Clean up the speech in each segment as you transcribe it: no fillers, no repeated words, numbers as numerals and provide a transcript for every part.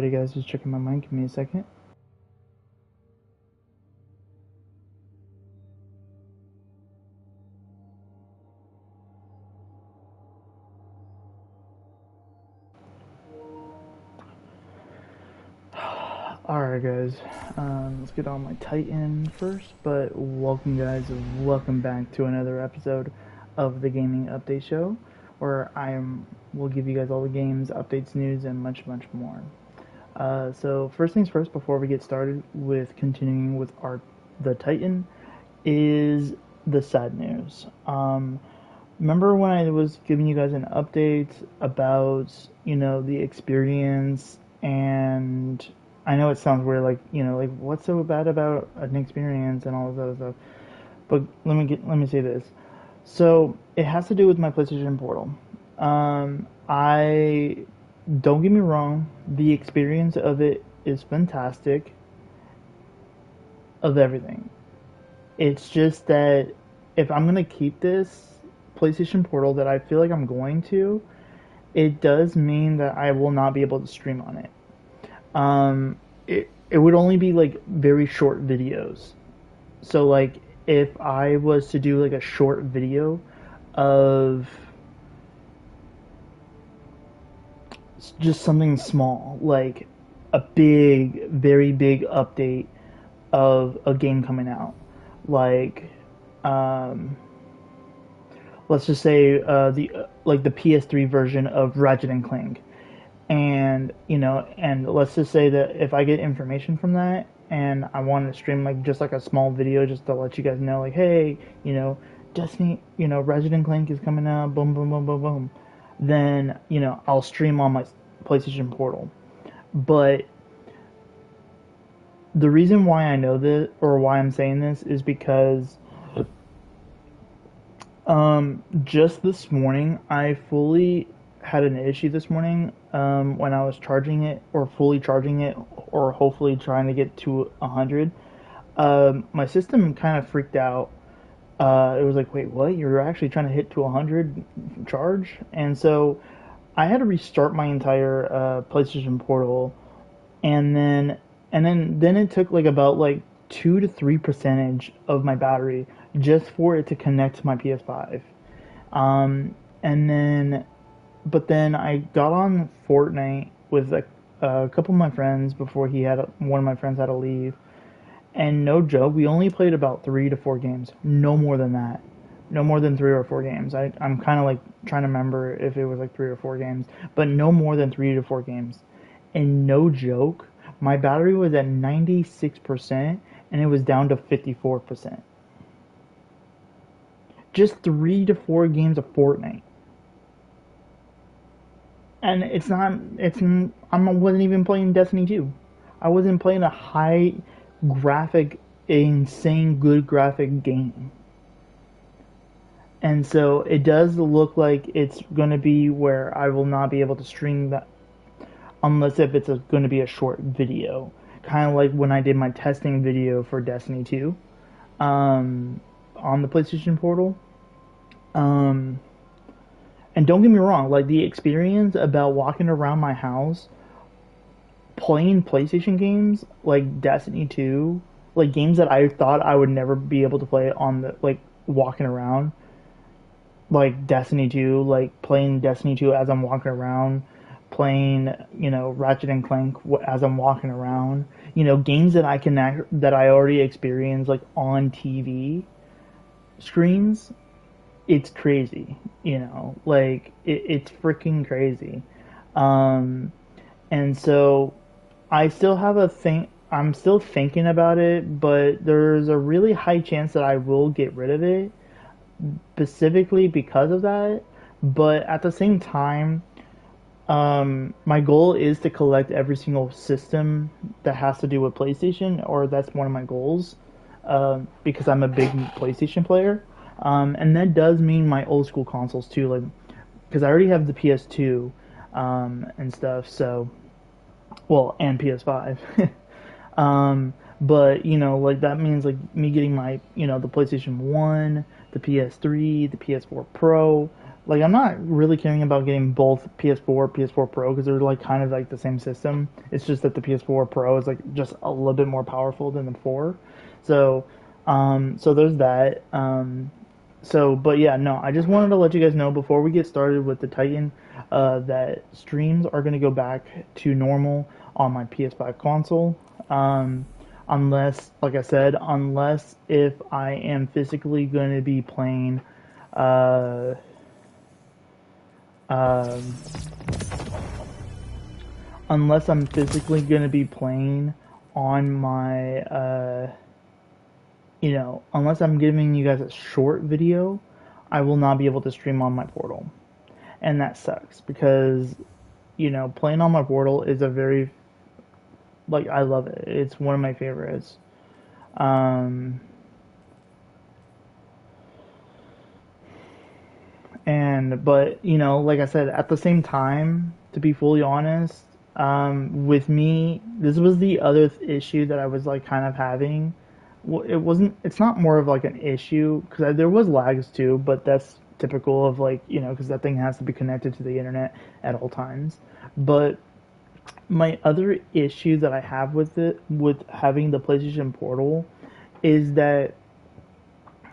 Hey guys, just checking my mic. Give me a second. Alright guys, let's get on my Titan first, but welcome guys, welcome back to another episode of the Gaming Update Show, where will give you guys all the games, updates, news, and much more. So first things first, before we get started with continuing with the Titan, is the sad news. Remember when I was giving you guys an update about, the experience, and I know it sounds weird, like what's so bad about an experience and all of that stuff. But let me say this. So it has to do with my PlayStation Portal. I don't get me wrong, the experience of it is fantastic. Of everything, it's just that if I'm gonna keep this PlayStation Portal that I feel like I'm going to, it does mean that I will not be able to stream on it. It would only be like very short videos. So like if I was to do like a short video of just something small, like a very big update of a game coming out, like um, let's just say the PS3 version of Ratchet and Clank, and and let's just say that if I get information from that and I want to stream like just like a small video just to let you guys know, like, hey, Destiny, Ratchet and Clank is coming out, boom boom boom boom boom, then I'll stream on my PlayStation Portal. But the reason why I know this, or why I'm saying this, is because just this morning I fully had an issue this morning when I was charging it, or fully charging it, or hopefully trying to get to 100. My system kind of freaked out. It was like, wait, what? You're actually trying to hit to 100 charge? And so I had to restart my entire PlayStation Portal, and then it took like about like 2 to 3% of my battery just for it to connect to my PS5. And then, but then I got on Fortnite with a couple of my friends before one of my friends had to leave. And no joke, we only played about 3 to 4 games. No more than that. No more than 3 or 4 games. I'm kind of like trying to remember if it was like 3 or 4 games, but no more than 3 to 4 games. And no joke, my battery was at 96% and it was down to 54%. Just 3 to 4 games of Fortnite. And I wasn't even playing Destiny 2. I wasn't playing a high graphic, insane good graphic game. And so it does look like it's going to be where I will not be able to stream that unless if it's going to be a short video. Kind of like when I did my testing video for Destiny 2 on the PlayStation Portal. And don't get me wrong, like the experience about walking around my house playing PlayStation games like Destiny 2, like games that I thought I would never be able to play on the like walking around, like Destiny 2, like playing Destiny 2 as I'm walking around, playing, Ratchet and Clank as I'm walking around, games that that I already experienced like on TV screens. It's crazy, like it's freaking crazy. And so I still have a thing. I'm still thinking about it, but there's a really high chance that I will get rid of it, specifically because of that. But at the same time, my goal is to collect every single system that has to do with PlayStation, or that's one of my goals, because I'm a big PlayStation player. And that does mean my old school consoles too, like, because I already have the PS2, and stuff, so, well, and PS5. But, like that means like me getting my, the PlayStation 1, the PS3, the PS4 Pro, like I'm not really caring about getting both PS4, PS4 Pro because they're like kind of like the same system. It's just that the PS4 Pro is like just a little bit more powerful than the 4. So, so there's that. So, but yeah, no, I just wanted to let you guys know before we get started with the Titan that streams are going to go back to normal on my PS5 console. Unless, like I said, unless if I am physically going to be playing, uh, um, unless I'm physically going to be playing on my, unless I'm giving you guys a short video, I will not be able to stream on my portal. And that sucks because, playing on my portal is a very, like, I love it. It's one of my favorites. Um, but, like I said, at the same time, to be fully honest, with me, this was the other issue that I was, like, kind of having. Well, it's not more of, like, an issue, because there was lags too, but that's typical of, like, because that thing has to be connected to the internet at all times. But my other issue that I have with it, with having the PlayStation Portal, is that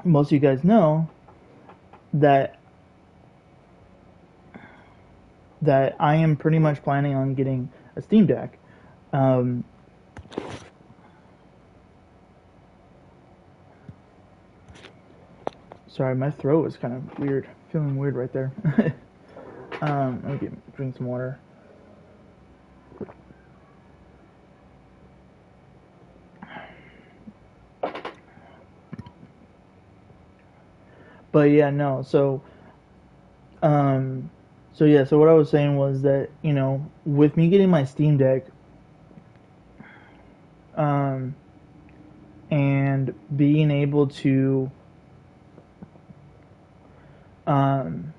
most of you guys know that I am pretty much planning on getting a Steam Deck. Um, Sorry, my throat is kind of weird, feeling weird right there. Let me drink some water. But yeah, no. Um, so what I was saying was that with me getting my Steam Deck, um, and being able to, um,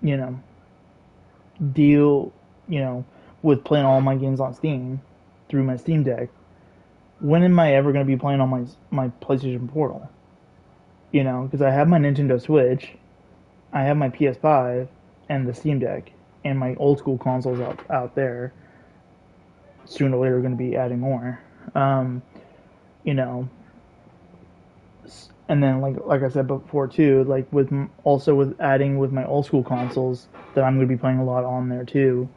you know, deal, with playing all my games on Steam through my Steam Deck. When am I ever going to be playing on my PlayStation Portal? Because I have my Nintendo Switch, I have my PS5, and the Steam Deck, and my old school consoles out there. Sooner or later, going to be adding more. Um, you know, and then like I said before too, like also with adding with my old school consoles that I'm going to be playing a lot on there too.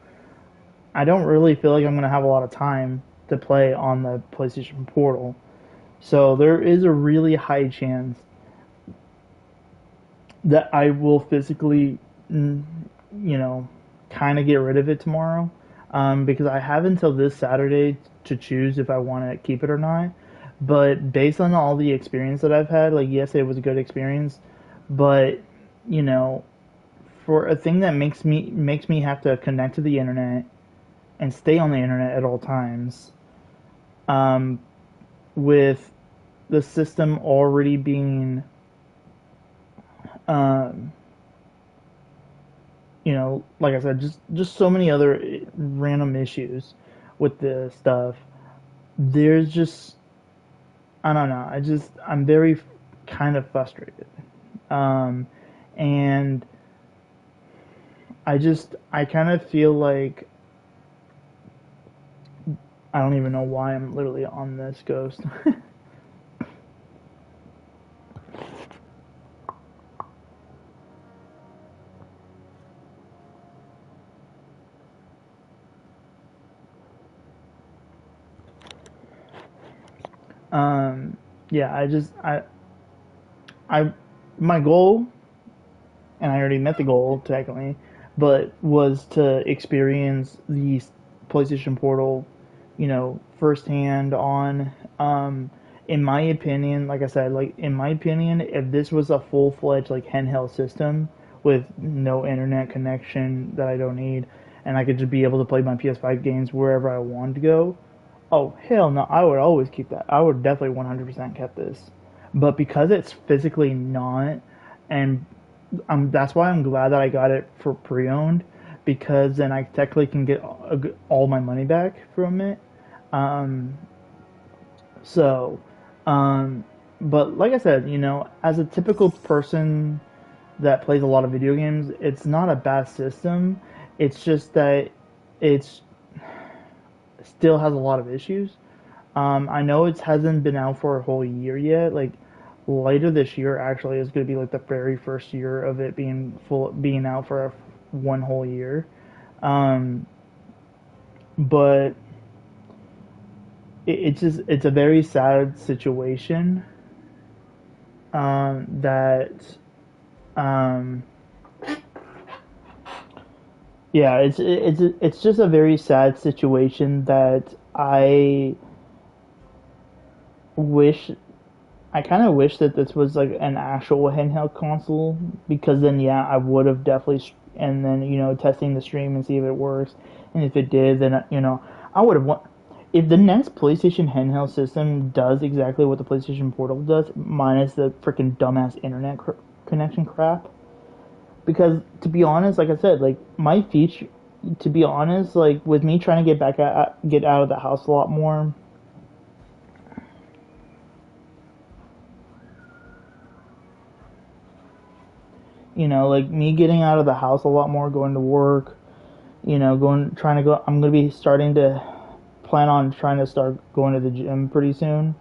I don't really feel like I'm going to have a lot of time to play on the PlayStation Portal. So there is a really high chance that I will physically, kind of get rid of it tomorrow. Because I have until this Saturday to choose if I want to keep it or not. But based on all the experience that I've had, like, yes, it was a good experience, but, you know, for a thing that makes me have to connect to the internet and stay on the internet at all times, um, with the system already being, um, like I said, just so many other random issues with the stuff. There's just I don't know. I'm very kind of frustrated, um, and I kind of feel like I don't even know why I'm literally on this ghost. um, yeah, I my goal, and I already met the goal technically, but was to experience the PlayStation Portal, firsthand on. In my opinion, like I said, like in my opinion, if this was a full fledged like handheld system with no internet connection that I don't need, and I could just be able to play my PS5 games wherever I wanted to go, oh hell no, I would always keep that. I would definitely 100% kept this. But because it's physically not, and that's why I'm glad that I got it for pre-owned, because then I technically can get all my money back from it. Um, so, um, But like I said, as a typical person that plays a lot of video games, it's not a bad system. It's just that it's still has a lot of issues. I know it hasn't been out for a whole year yet. Like later this year, actually, is going to be like the very first year of it being out for one whole year. Um, but it's a very sad situation. That um, yeah, it's just a very sad situation that wish I kind of wish that this was like an actual handheld console, because then yeah, I would have definitely and then testing the stream and see if it works, and if it did, then I would have want if the next PlayStation handheld system does exactly what the PlayStation Portal does, minus the freaking dumbass internet connection crap. Because to be honest, like I said, like my feature, to be honest, like with me trying to get out of the house a lot more, like me getting out of the house a lot more, going to work, trying to go. I'm gonna be starting to plan on trying to start going to the gym pretty soon.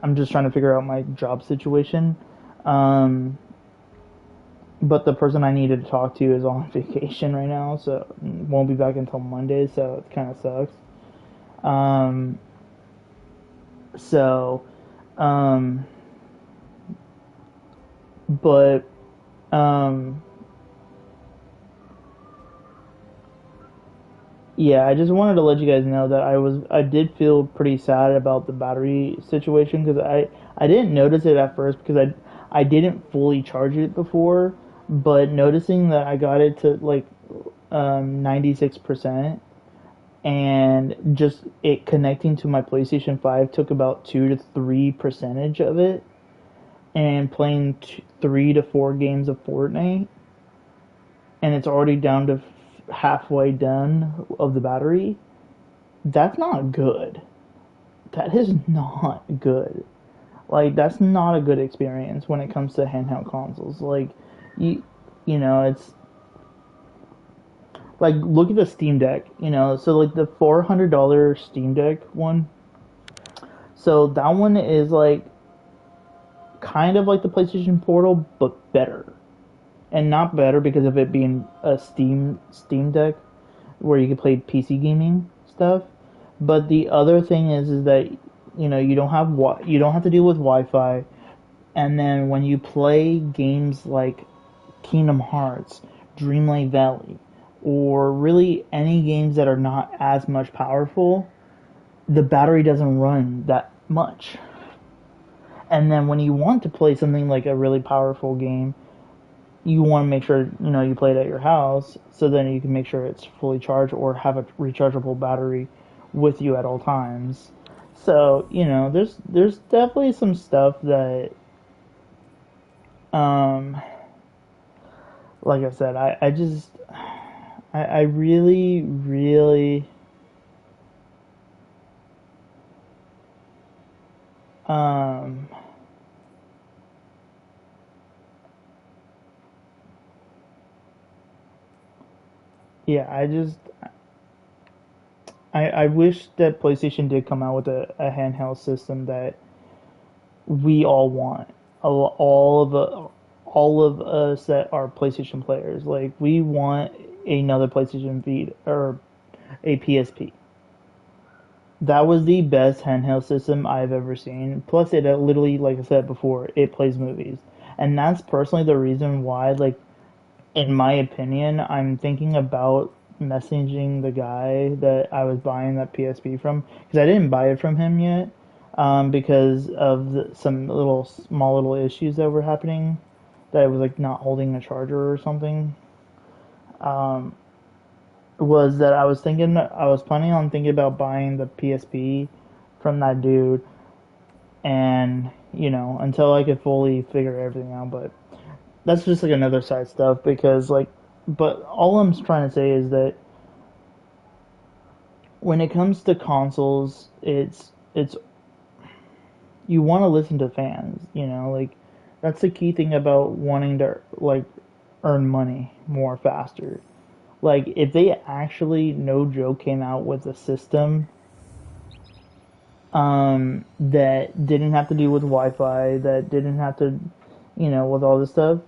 I'm just trying to figure out my job situation. Um, but the person I needed to talk to is on vacation right now, so won't be back until Monday. So it kind of sucks. Um, so, um, but um, yeah, I just wanted to let you guys know that I did feel pretty sad about the battery situation, because I didn't notice it at first because I didn't fully charge it before, but noticing that I got it to like 96%, and just it connecting to my PlayStation 5 took about 2 to 3 percentage of it, and playing 3 to 4 games of Fortnite, and it's already down to halfway done of the battery. That's not good. That is not good. Like that's not a good experience when it comes to handheld consoles. Like you it's like, look at the Steam Deck, so like the $400 Steam Deck one. So that one is like kind of like the PlayStation Portal but better. And not better because of it being a Steam Deck where you can play PC gaming stuff. But the other thing is that you don't have to deal with Wi-Fi, and then when you play games like Kingdom Hearts, Dreamlight Valley, or really any games that are not as much powerful, the battery doesn't run that much. And then when you want to play something like a really powerful game, you want to make sure you play it at your house, so then you can make sure it's fully charged or have a rechargeable battery with you at all times. So there's definitely some stuff that, um, like I said, I just I really really um yeah, I wish that PlayStation did come out with a handheld system that we all want. All of us that are PlayStation players, like we want another PlayStation Vita or a PSP. That was the best handheld system I've ever seen. Plus, it literally, like I said before, it plays movies, and that's personally the reason why, like, in my opinion, I'm thinking about messaging the guy that I was buying that PSP from, because I didn't buy it from him yet, because of some small little issues that were happening, that it was like not holding a charger or something. Um, was that I was planning on thinking about buying the PSP from that dude, and until I could fully figure everything out, but that's just like another side stuff, because like, but all I'm trying to say is that when it comes to consoles, it's you want to listen to fans, you know, like that's the key thing about wanting to like earn money more faster. Like if they actually, no joke, came out with a system that didn't have to do with Wi-Fi, that didn't have to, you know, with all this stuff,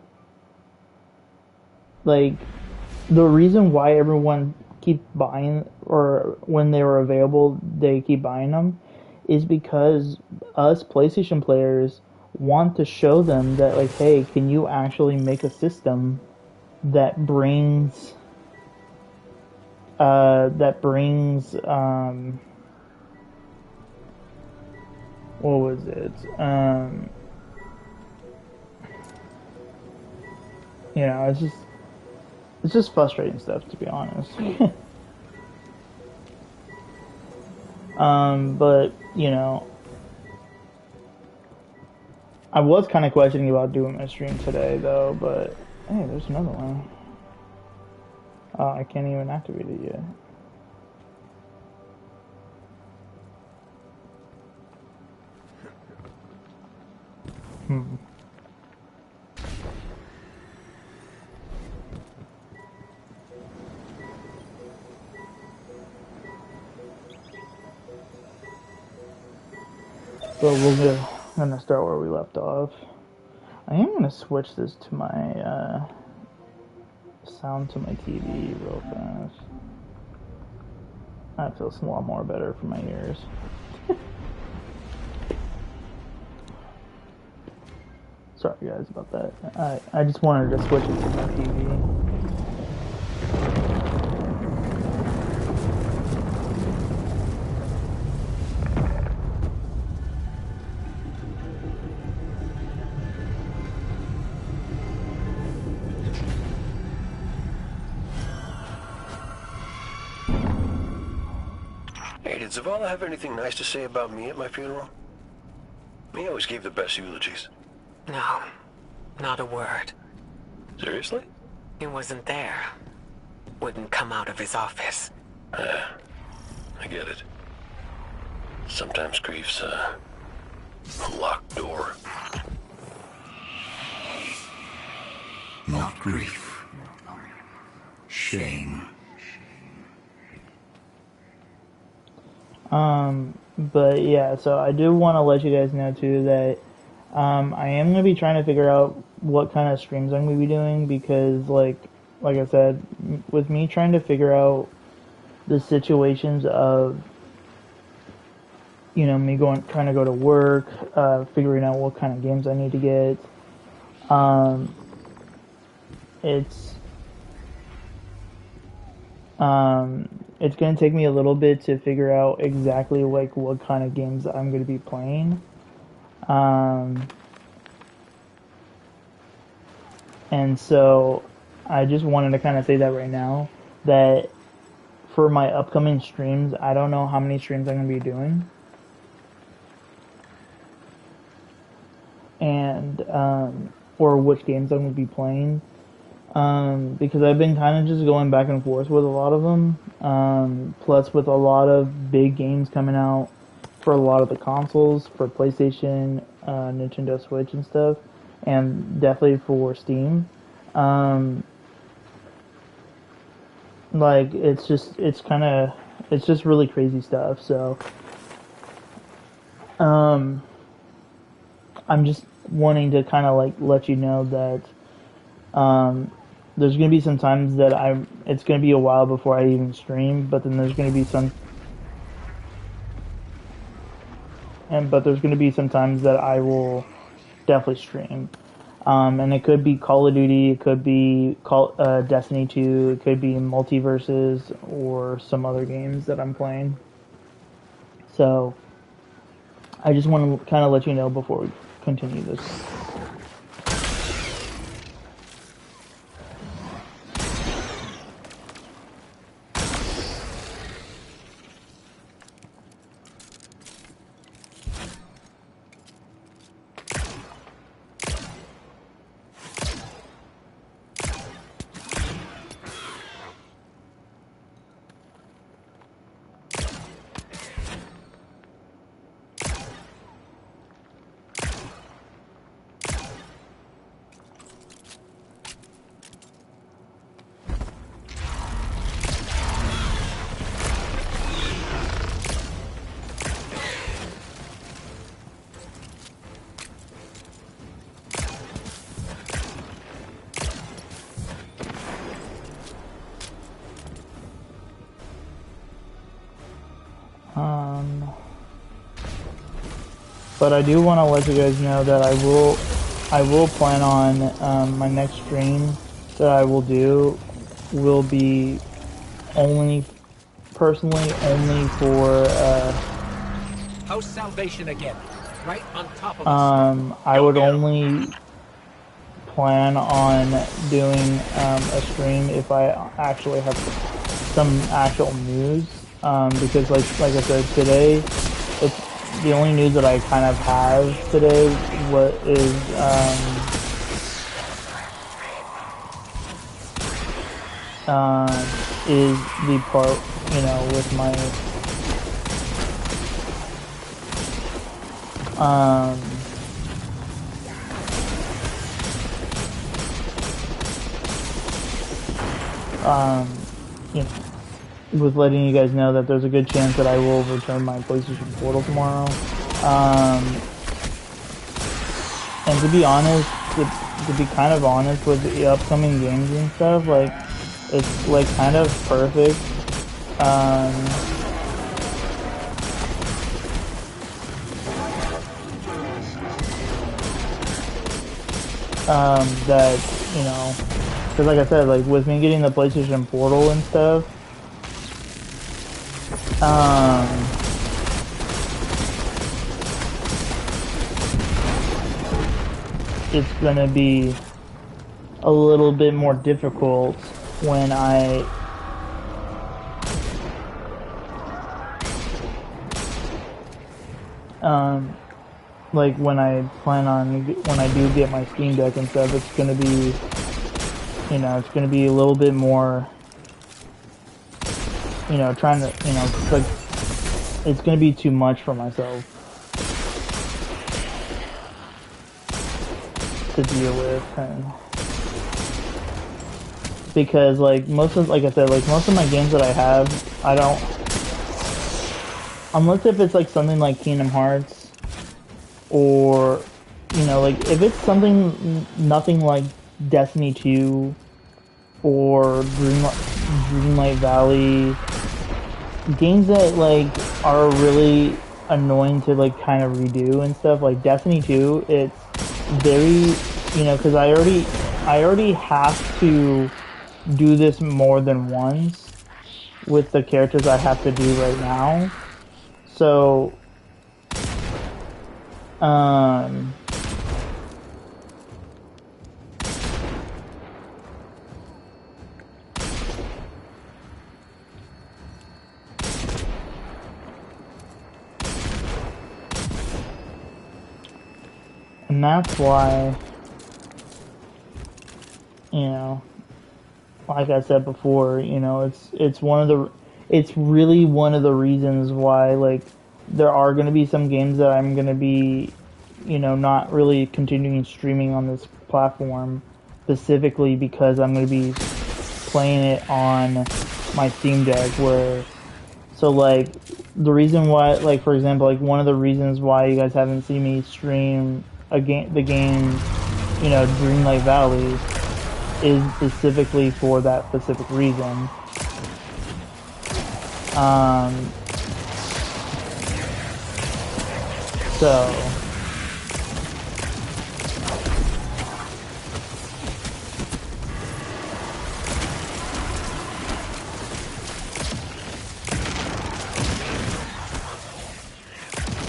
like the reason why everyone keep buying, or when they were available they keep buying them, is because us PlayStation players want to show them that, like, hey, can you actually make a system that brings that brings what was it, you know, it's just frustrating stuff, to be honest. But you know, I was kind of questioning about doing a stream today, though. But hey, there's another one. Oh, I can't even activate it yet. Hmm. But gonna start where we left off. I am gonna switch this to my sound to my TV real fast. That feels a lot more better for my ears. Sorry guys about that. I just wanted to switch it to my TV. Hey, did Zavala have anything nice to say about me at my funeral? He always gave the best eulogies. No, not a word. Seriously? He wasn't there. Wouldn't come out of his office. I get it. Sometimes grief's a locked door. Not grief. Shame. But yeah, so I do want to let you guys know too that I am gonna be trying to figure out what kind of streams I'm gonna be doing, because like I said, with me trying to figure out the situations of, you know, me trying to go to work, figuring out what kind of games I need to get. It's it's gonna take me a little bit to figure out exactly like what kind of games I'm gonna be playing. And so I just wanted to kind of say that right now, that for my upcoming streams, I don't know how many streams I'm gonna be doing. And or which games I'm gonna be playing, because I've been kind of just going back and forth with a lot of them. Plus, with a lot of big games coming out for a lot of the consoles, for PlayStation, Nintendo Switch, and stuff, and definitely for Steam. Like it's just really crazy stuff. So, I'm just wanting to kind of like let you know that there's gonna be some times that it's gonna be a while before I even stream, but then there's gonna be some times that I will definitely stream. And it could be Call of Duty, it could be Destiny 2, it could be Multiverses, or some other games that I'm playing. So I just want to kind of let you know before we continue this. Um, but I do want to let you guys know that I will plan on my next stream that I will do will be only personally only for House salvation again, right on top of us. I would only plan on doing a stream if I actually have some actual news. Because like I said today, it's the only news that I kind of have today. What is the part, you know, with my you know, with letting you guys know that there's a good chance that I will return my PlayStation Portal tomorrow. And to be honest, to be kind of honest with the upcoming games and stuff, like, it's like kind of perfect. That, you know, because like I said, like with me getting the PlayStation Portal and stuff, it's gonna be a little bit more difficult when like when I plan on, when I do get my Steam Deck and stuff, it's gonna be, you know, it's gonna be a little bit more, you know, trying to, you know, like, it's gonna be too much for myself to deal with, and because like like I said, like most of my games that I have, I don't, unless if it's like something like Kingdom Hearts, or, you know, like if it's something, nothing like Destiny 2 or Dreamlight Valley, games that like are really annoying to like kind of redo and stuff, like Destiny 2, it's very, you know, because I already have to do this more than once with the characters I have to do right now. So and that's why, you know, like I said before, you know, it's really one of the reasons why, like, there are going to be some games that I'm going to be, you know, not really continuing streaming on this platform, specifically because I'm going to be playing it on my Steam Deck, where, so like, the reason why, like, for example, like, one of the reasons why you guys haven't seen me stream the game, you know, Dreamlight Valley, is specifically for that specific reason. So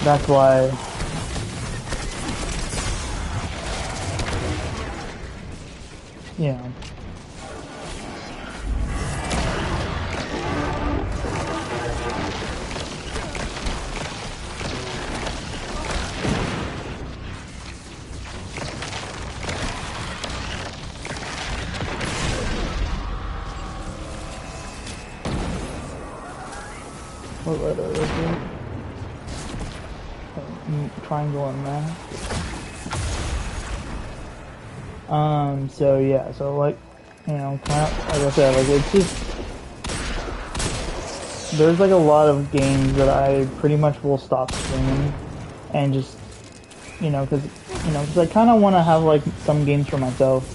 that's why, you know, what letter is it? Triangle and that. So yeah, so like, you know, kind of, like I said, like, it's just, there's like a lot of games that I pretty much will stop streaming, and just, you know, because I kind of want to have like some games for myself,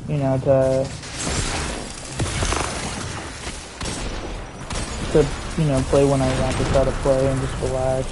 you know, to, play when I want to try to play and just relax.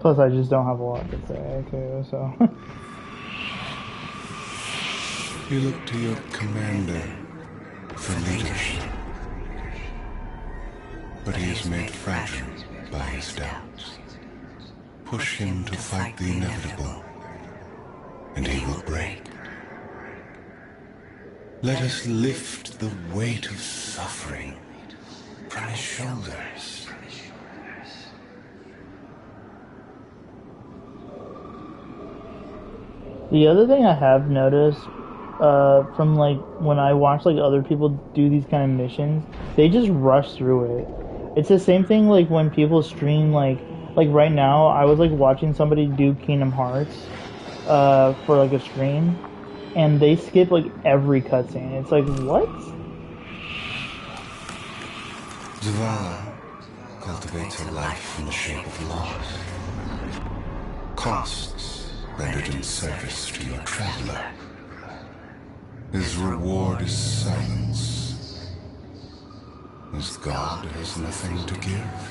Plus, I just don't have a lot to say, too, so. You look to your commander for leadership. But he is made fragile by his doubts. Push him to fight the inevitable, and he will break. Let us lift the weight of suffering from his shoulders. The other thing I have noticed, from like when I watch like other people do these kind of missions, they just rush through it. It's the same thing like when people stream like right now I was like watching somebody do Kingdom Hearts, for like a stream, and they skip like every cutscene. It's like, what? Zavala cultivates a life in the shape of loss. Costs rendered in service to your traveler. His reward is silence. His God has nothing to give.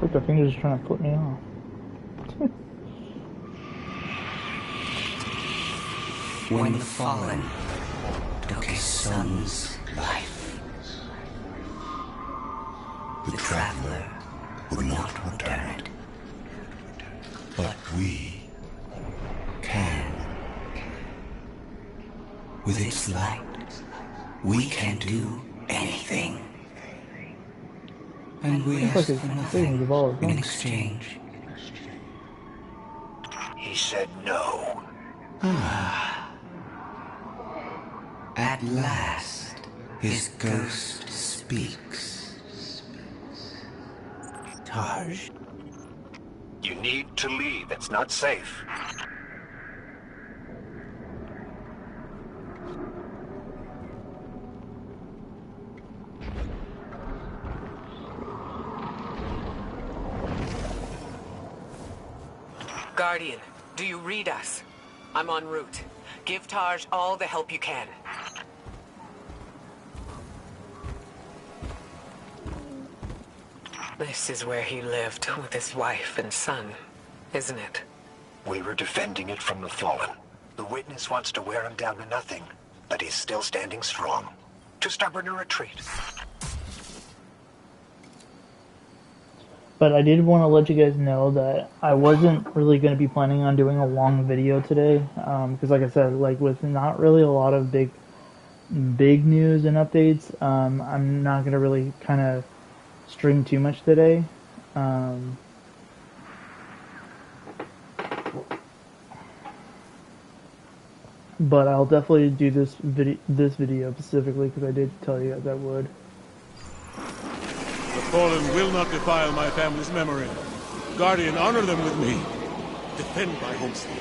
Like the finger's just trying to put me off. When the fallen took his son's life, The traveler would not return it. But we can. with its light, we can do anything. And we ask for nothing in exchange. He said no. At last, his ghost speaks. Tarj. You need to leave. It's not safe. Guardian, do you read us? I'm en route. Give Tarj all the help you can. This is where he lived with his wife and son, isn't it? We were defending it from the Fallen. The Witness wants to wear him down to nothing, but he's still standing strong. Too stubborn to retreat. But I did want to let you guys know that I wasn't really going to be planning on doing a long video today, because like I said, like with not really a lot of big news and updates, I'm not going to really kind of string too much today. But I'll definitely do this video specifically because I did tell you guys I would. The Fallen will not defile my family's memory. Guardian, honor them with me. Defend my homestead.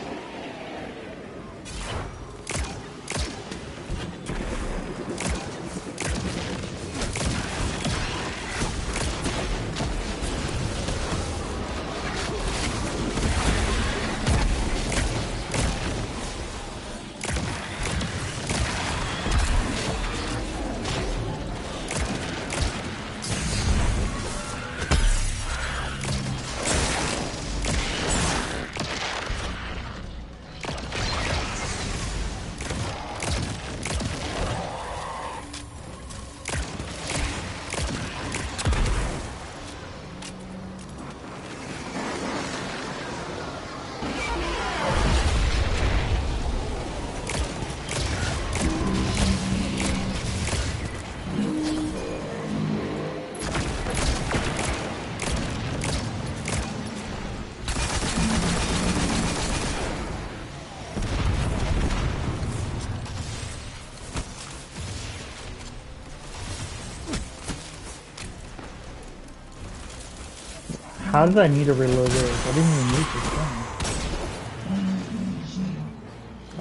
How did I need to reload this? I didn't even need this thing.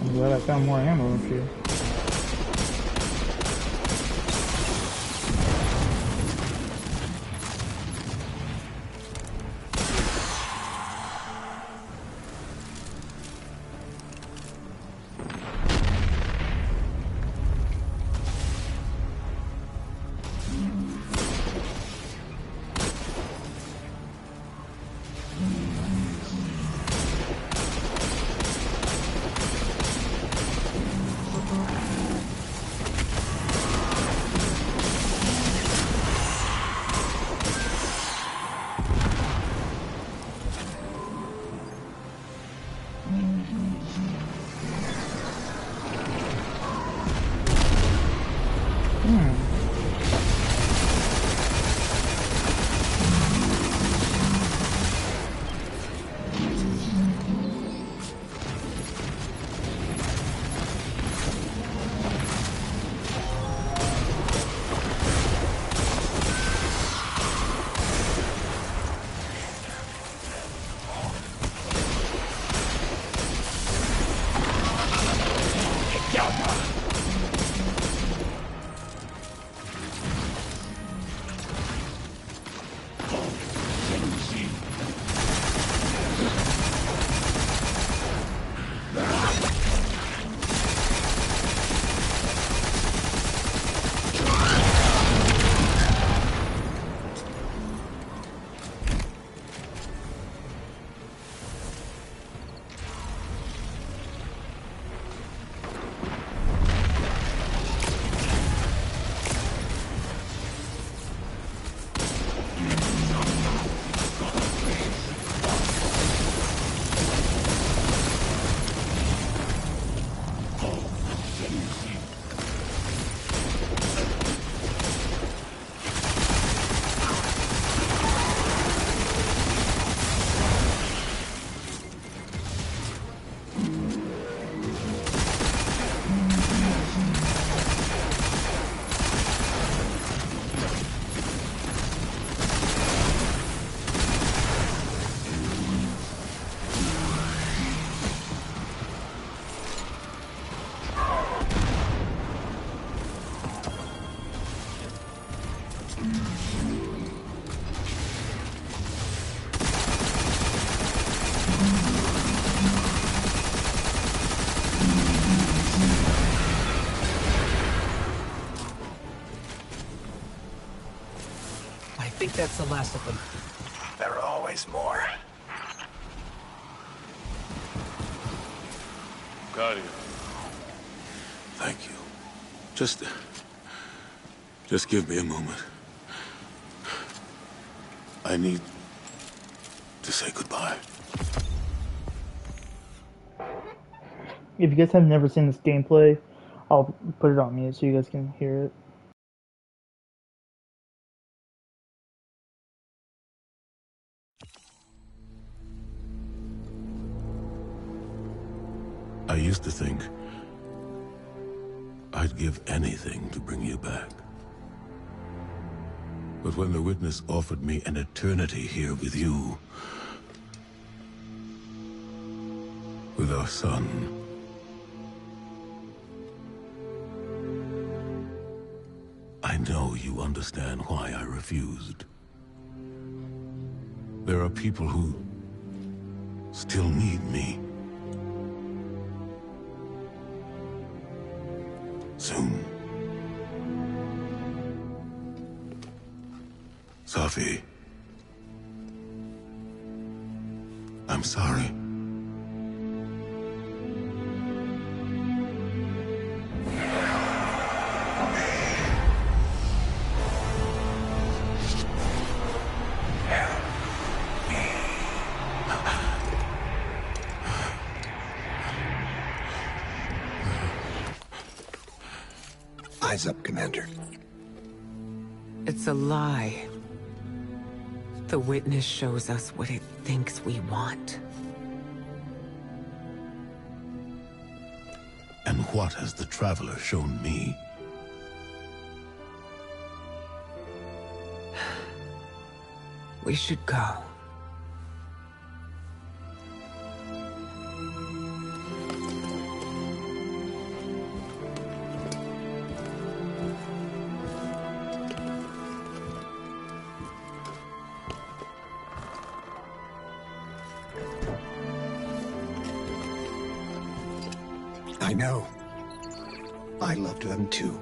I'm glad I found more ammo with you. I think that's the last of them. There are always more. Guardian. Thank you. Just give me a moment. I need to say goodbye. If you guys have never seen this gameplay, I'll put it on mute so you guys can hear it. I used to think I'd give anything to bring you back. But when the Witness offered me an eternity here with you, with our son, I know you understand why I refused. There are people who still need me. Soon. Safi, I'm sorry. Eyes up, Commander. It's a lie. The Witness shows us what it thinks we want. And what has the Traveler shown me? We should go. I know. I loved them too.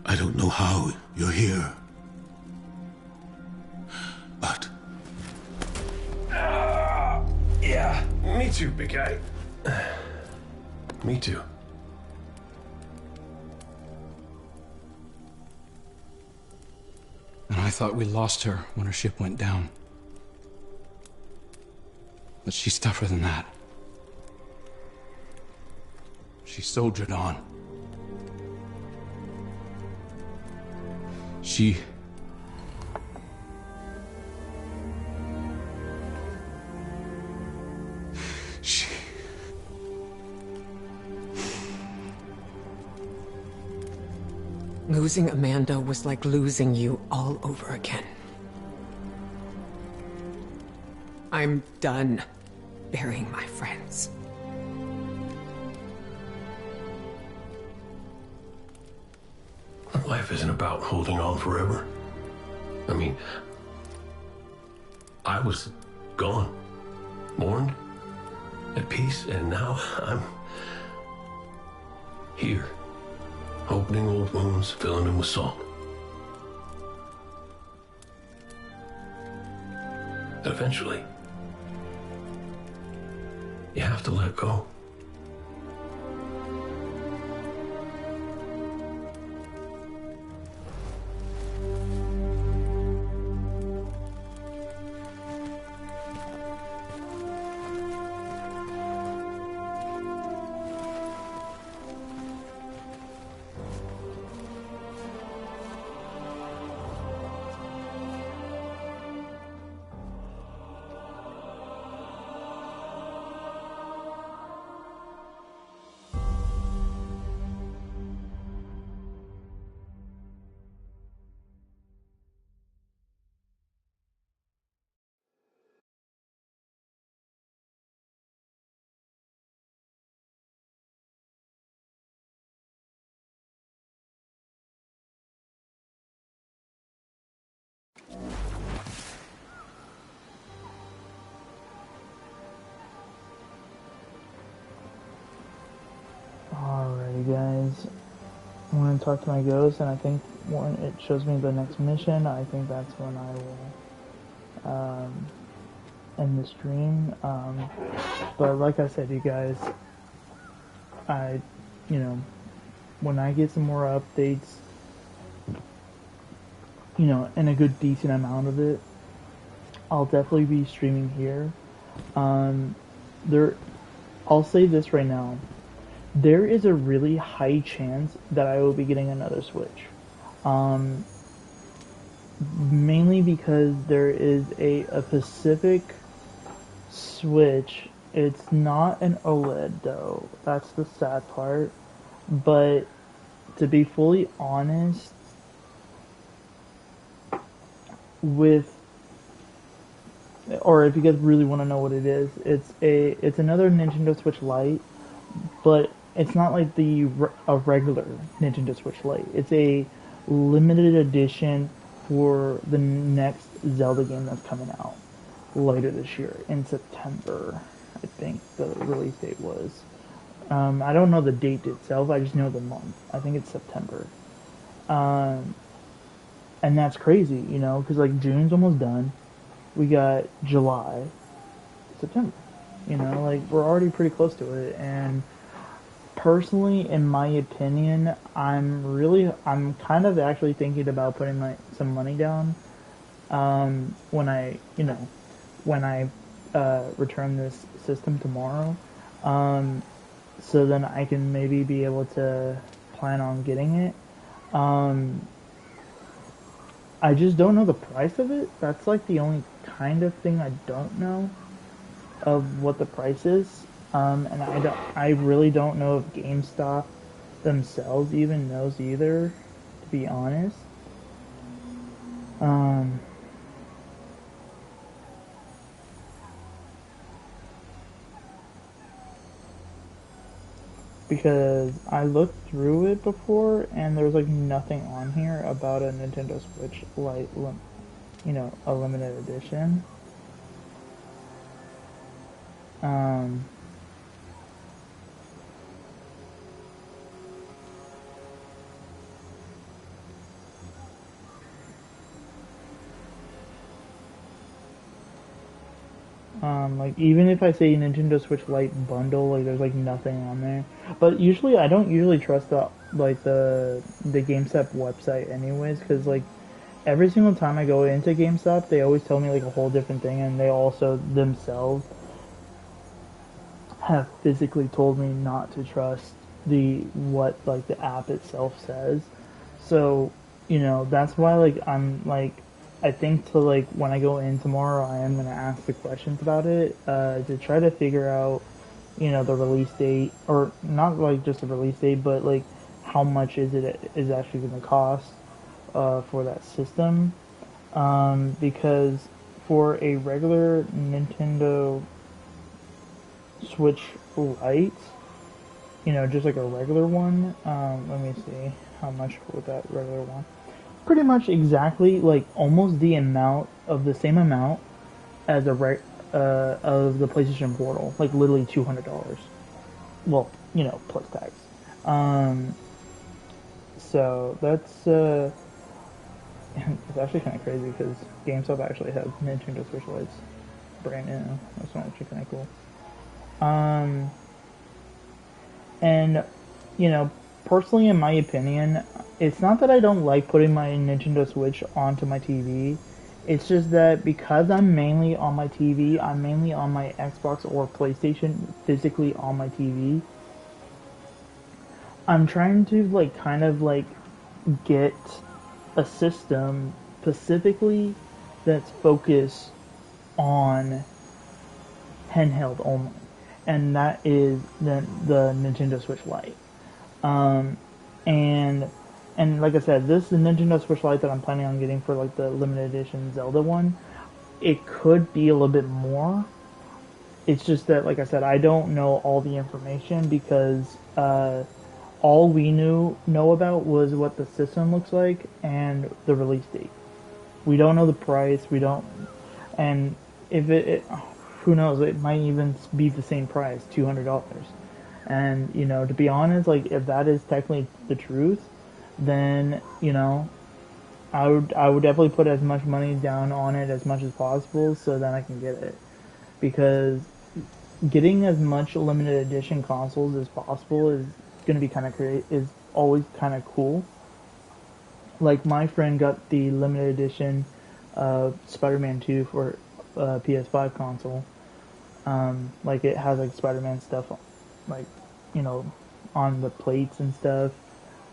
I don't know how you're here. But... Yeah, me too, big guy. Me too. And I thought we lost her when her ship went down. But she's tougher than that. She soldiered on. She... Losing Amanda was like losing you all over again. I'm done burying my friends. Life isn't about holding on forever. I mean, I was gone, mourned, at peace. peace, and now I'm here, opening old wounds, filling them with salt. Eventually, you have to let go. Alrighty guys, I'm going to talk to my ghost, and I think when it shows me the next mission, I think that's when I will end the stream. But like I said, you guys, when I get some more updates, and a good decent amount of it, I'll definitely be streaming here. I'll say this right now. There is a really high chance that I will be getting another Switch. Mainly because there is a Pacific Switch. It's not an OLED though. That's the sad part. But to be fully honest, or if you guys really want to know what it is, it's another Nintendo Switch Lite, but it's not like a regular Nintendo Switch Lite. It's a limited edition for the next Zelda game that's coming out later this year in September. I think the release date was. I don't know the date itself. I just know the month. I think it's September. And that's crazy, because like June's almost done. We got July, September. Like we're already pretty close to it, and personally, in my opinion, I'm kind of actually thinking about putting some money down when I return this system tomorrow, so then I can maybe be able to plan on getting it. I just don't know the price of it. That's like the only kind of thing I don't know of what the price is. And I really don't know if GameStop themselves even knows either, to be honest. Because I looked through it before, and there was like nothing on here about a Nintendo Switch Lite, a limited edition. Like even if I say Nintendo Switch Lite bundle, like there's like nothing on there. But usually I don't usually trust the GameStop website anyways, because like every single time I go into GameStop, they always tell me like a whole different thing, and they also themselves have physically told me not to trust what the app itself says. So, that's why I think when I go in tomorrow, I am going to ask the questions about it, to try to figure out, the release date, or not just the release date, but how much is actually going to cost, for that system, because for a regular Nintendo Switch Lite, just like a regular one, let me see, how much would that regular one? Pretty much exactly, almost the same amount as of the PlayStation Portal, like literally $200. Well, you know, plus tax. So that's it's actually kind of crazy because GameStop actually has Nintendo Switch Lites brand new. That's actually kind of cool. And you know, personally, in my opinion, it's not that I don't like putting my Nintendo Switch onto my TV. It's just that because I'm mainly on my TV, I'm mainly on my Xbox or PlayStation physically on my TV. I'm trying to like kind of like get a system specifically that's focused on handheld only, and that is the Nintendo Switch Lite. And like I said, this the Nintendo Switch Lite that I'm planning on getting for like the limited edition Zelda one. It could be a little bit more. It's just that, like I said, I don't know all the information because all we know about was what the system looks like and the release date. We don't know the price. We don't, and if who knows? It might even be the same price, $200. And you know, to be honest, like if that is technically the truth, then you know, I would definitely put as much money down on it as much as possible so that I can get it, because getting as much limited edition consoles as possible is going to be kind of is always kind of cool. Like my friend got the limited edition Spider-Man 2 for PS5 console. Like it has like Spider-Man stuff, like you know, on the plates and stuff.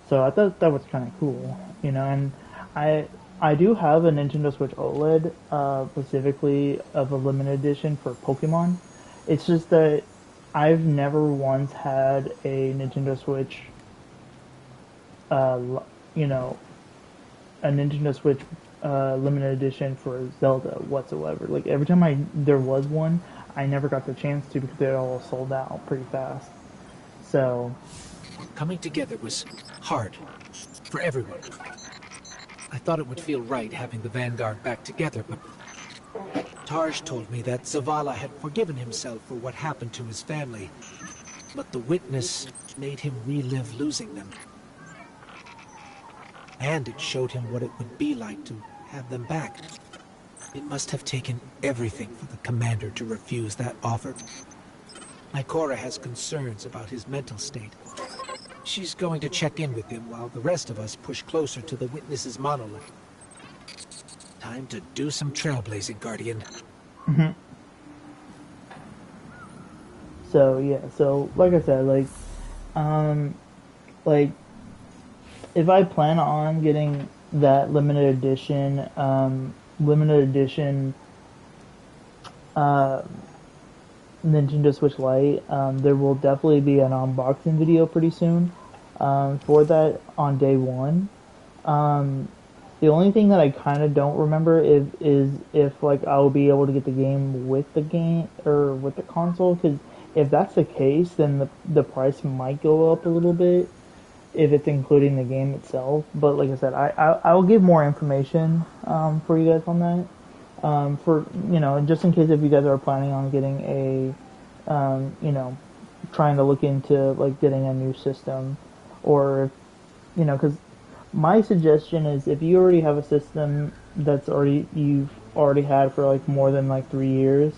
So I thought that was kind of cool, you know. And I do have a Nintendo Switch OLED, specifically of a limited edition for Pokemon. It's just that I've never once had a Nintendo Switch, you know, a Nintendo Switch limited edition for Zelda whatsoever. Like every time there was one, I never got the chance to because they all sold out pretty fast. So coming together was hard for everyone. I thought it would feel right having the Vanguard back together, but Tarj told me that Zavala had forgiven himself for what happened to his family, but the witness made him relive losing them. And it showed him what it would be like to have them back. It must have taken everything for the commander to refuse that offer. Ikora has concerns about his mental state. She's going to check in with him while the rest of us push closer to the witness's monolith. Time to do some trailblazing, Guardian. Mm-hmm. So yeah, so like I said, like if I plan on getting that limited edition Nintendo Switch Lite, there will definitely be an unboxing video pretty soon for that on day one. The only thing that I kind of don't remember is if like I will be able to get the game with the game or with the console, because if that's the case, then the price might go up a little bit if it's including the game itself. But like I said, I will give more information for you guys on that. For you know, just in case if you guys are planning on getting a you know, trying to look into like getting a new system, or you know, because my suggestion is if you already have a system that's you've already had for like more than like 3 years,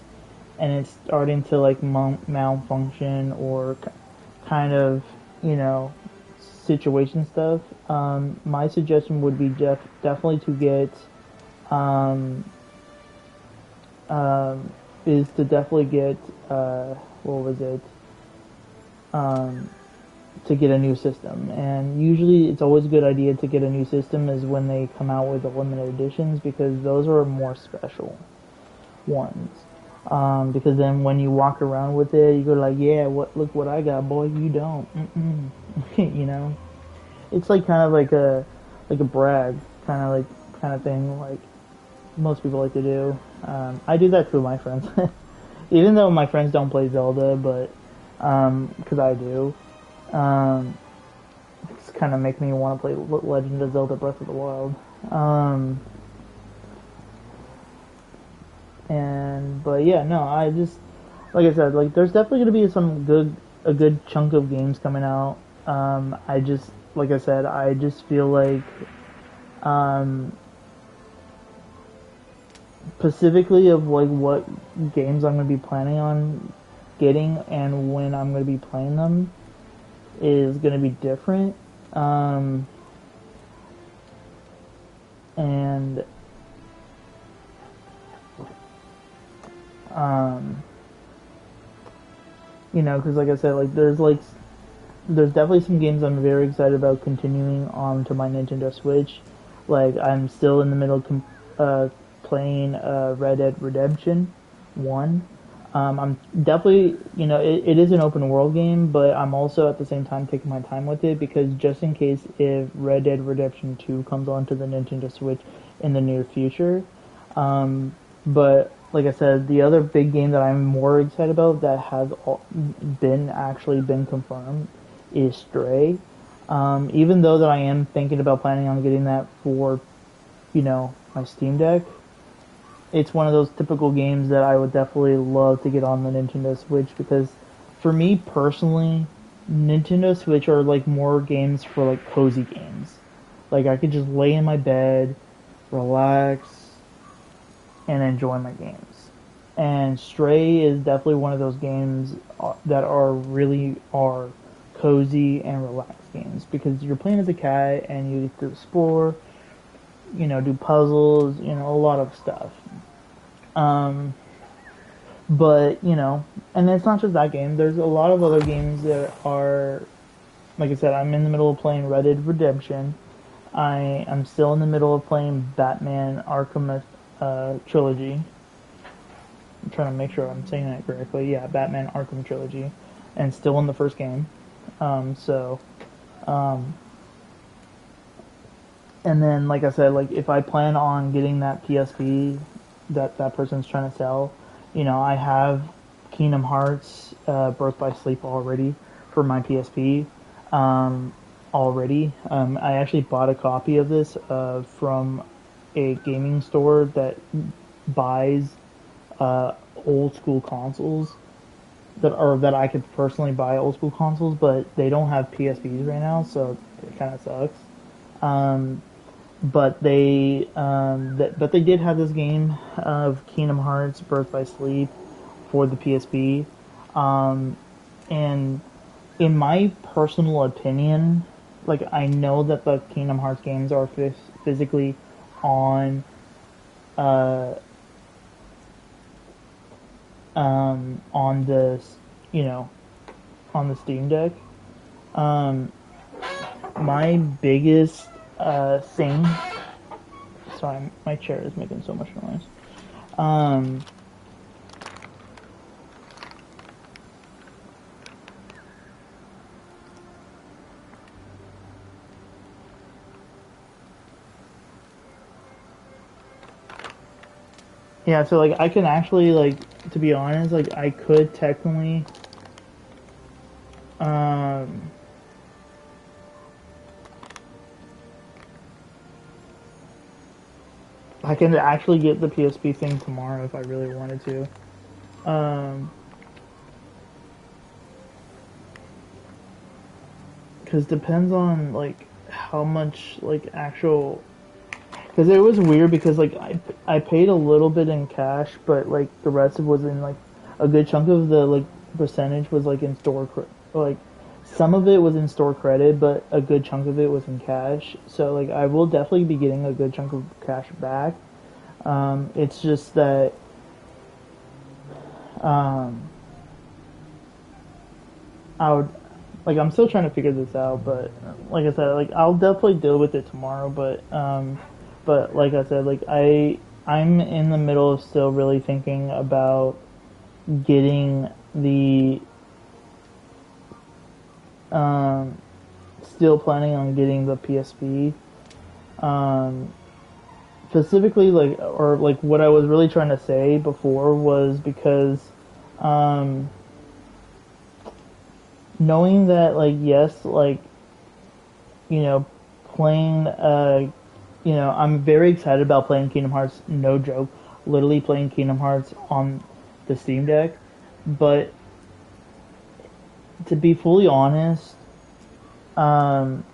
and it's starting to like malfunction or kind of, you know, situation stuff, my suggestion would be definitely to get is to definitely get what was it, to get a new system. And usually it's always a good idea to get a new system is when they come out with the limited editions, because those are more special ones. Because then when you walk around with it, you go like, yeah, look what I got, boy, you don't. You know, it's like kind of like a brag kind of thing, like most people like to do. I do that to my friends, even though my friends don't play Zelda, but because I do, it's kind of make me want to play Legend of Zelda: Breath of the Wild. And but yeah, no, I just like I said, like there's definitely gonna be a good chunk of games coming out. I just like I said, I just feel like um, specifically of like what games I'm gonna be planning on getting and when I'm gonna be playing them is gonna be different. And you know, because like I said, there's definitely some games I'm very excited about continuing on to my Nintendo Switch. Like I'm still in the middle of playing Red Dead Redemption 1. I'm definitely, you know, it is an open world game, but I'm also at the same time taking my time with it because just in case if Red Dead Redemption 2 comes onto the Nintendo Switch in the near future. But like I said, the other big game that I'm more excited about that has been confirmed is Stray. Even though that I am thinking about planning on getting that for, you know, my Steam Deck, it's one of those typical games that I would definitely love to get on the Nintendo Switch because for me personally, Nintendo Switch are like more games for like cozy games. Like I could just lay in my bed, relax, and enjoy my games. And Stray is definitely one of those games that are cozy and relaxed games because you're playing as a cat and you get to explore, you know, do puzzles, you know, a lot of stuff. But, you know, and it's not just that game. There's a lot of other games that are, like I said, I'm in the middle of playing Red Dead Redemption. I'm still in the middle of playing Batman Arkham Trilogy. I'm trying to make sure I'm saying that correctly. Yeah, Batman Arkham Trilogy. And still in the first game. And then, like I said, like if I plan on getting that PSP that person's trying to sell, you know, I have Kingdom Hearts Birth by Sleep already for my PSP. Already, I actually bought a copy of this from a gaming store that buys old school consoles that I could personally buy old school consoles, but they don't have PSPs right now, so it kind of sucks. But they did have this game of Kingdom Hearts Birth by Sleep for the PSP, and in my personal opinion, like I know that the Kingdom Hearts games are physically on on the, you know, on the Steam Deck. My biggest thing. Sorry, my chair is making so much noise. Yeah, so like I can actually, like, to be honest, like I could technically I can actually get the PSP thing tomorrow if I really wanted to. Because depends on like how much like actual. Because it was weird because like I paid a little bit in cash, but like the rest of it was in like a good chunk of the like percentage was like in store like some of it was in store credit, but a good chunk of it was in cash. So like I will definitely be getting a good chunk of cash back. It's just that I would like I'm still trying to figure this out, but like I said, like I'll definitely deal with it tomorrow. But like I said, like I'm in the middle of still really thinking about getting the still planning on getting the PSP. Specifically, like, or like what I was really trying to say before was because knowing that, like, yes, like, you know, playing you know, I'm very excited about playing Kingdom Hearts, no joke. literally playing Kingdom Hearts on the Steam Deck. But to be fully honest, I've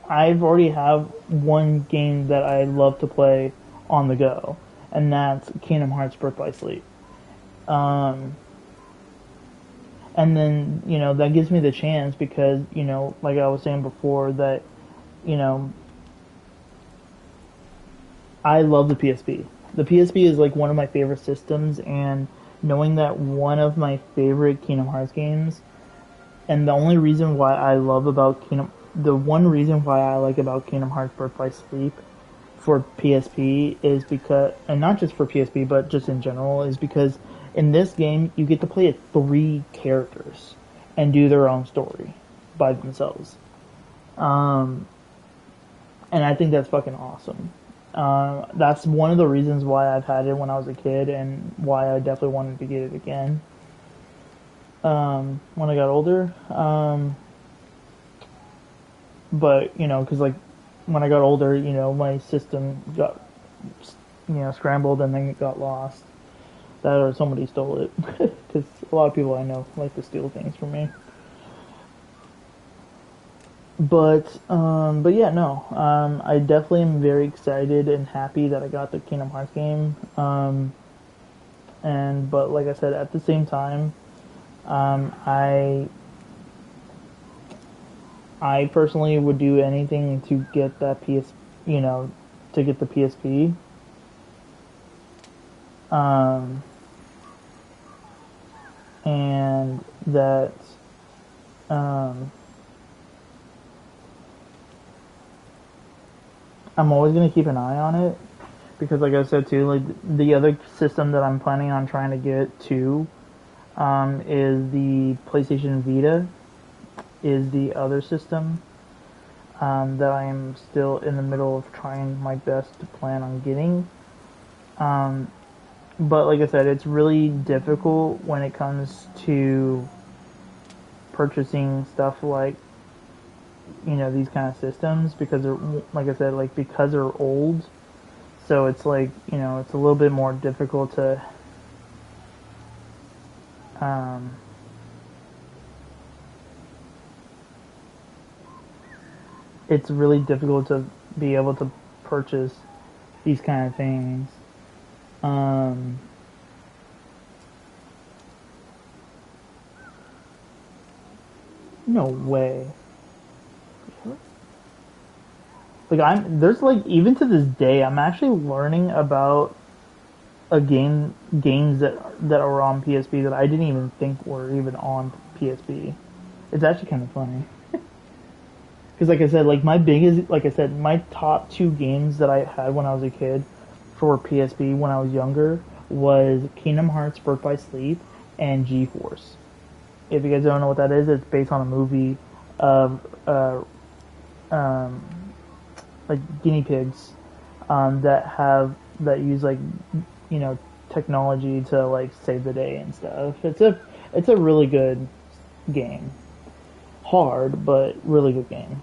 already have one game that I love to play on the go, and that's Kingdom Hearts Birth by Sleep. And then, that gives me the chance because, like I was saying before, that, I love the PSP. The PSP is like one of my favorite systems, and knowing that one of my favorite Kingdom Hearts games, and the only reason why I love about the one reason why I like about Kingdom Hearts Birth by Sleep for PSP is because, and not just for PSP, but just in general, is because in this game, you get to play as 3 characters and do their own story by themselves. And I think that's fucking awesome. That's one of the reasons why I've had it when I was a kid and why I definitely wanted to get it again. When I got older. But, because like, when I got older, my system got, scrambled and then it got lost. That or somebody stole it, because a lot of people I know like to steal things from me. But yeah, no. I definitely am very excited and happy that I got the Kingdom Hearts game. But like I said, at the same time, I personally would do anything to get that to get the PSP. And that, I'm always going to keep an eye on it, because like I said too, like, the other system that I'm planning on trying to get to, is the PlayStation Vita, is the other system, that I am still in the middle of trying my best to plan on getting. But like I said, it's really difficult when it comes to purchasing stuff like, these kind of systems, because they're, like I said, like, because they're old. So it's like, it's a little bit more difficult to, it's really difficult to be able to purchase these kind of things. No way. Like, there's like, even to this day, I'm actually learning about games that are on PSP that I didn't even think were even on PSP. It's actually kind of funny. Because like I said, my top 2 games that I had when I was a kid for PSP when I was younger was Kingdom Hearts Birth by Sleep and G-Force. If you guys don't know what that is, it's based on a movie of like guinea pigs that use like technology to like save the day and stuff. It's a really good game. Hard, but really good game.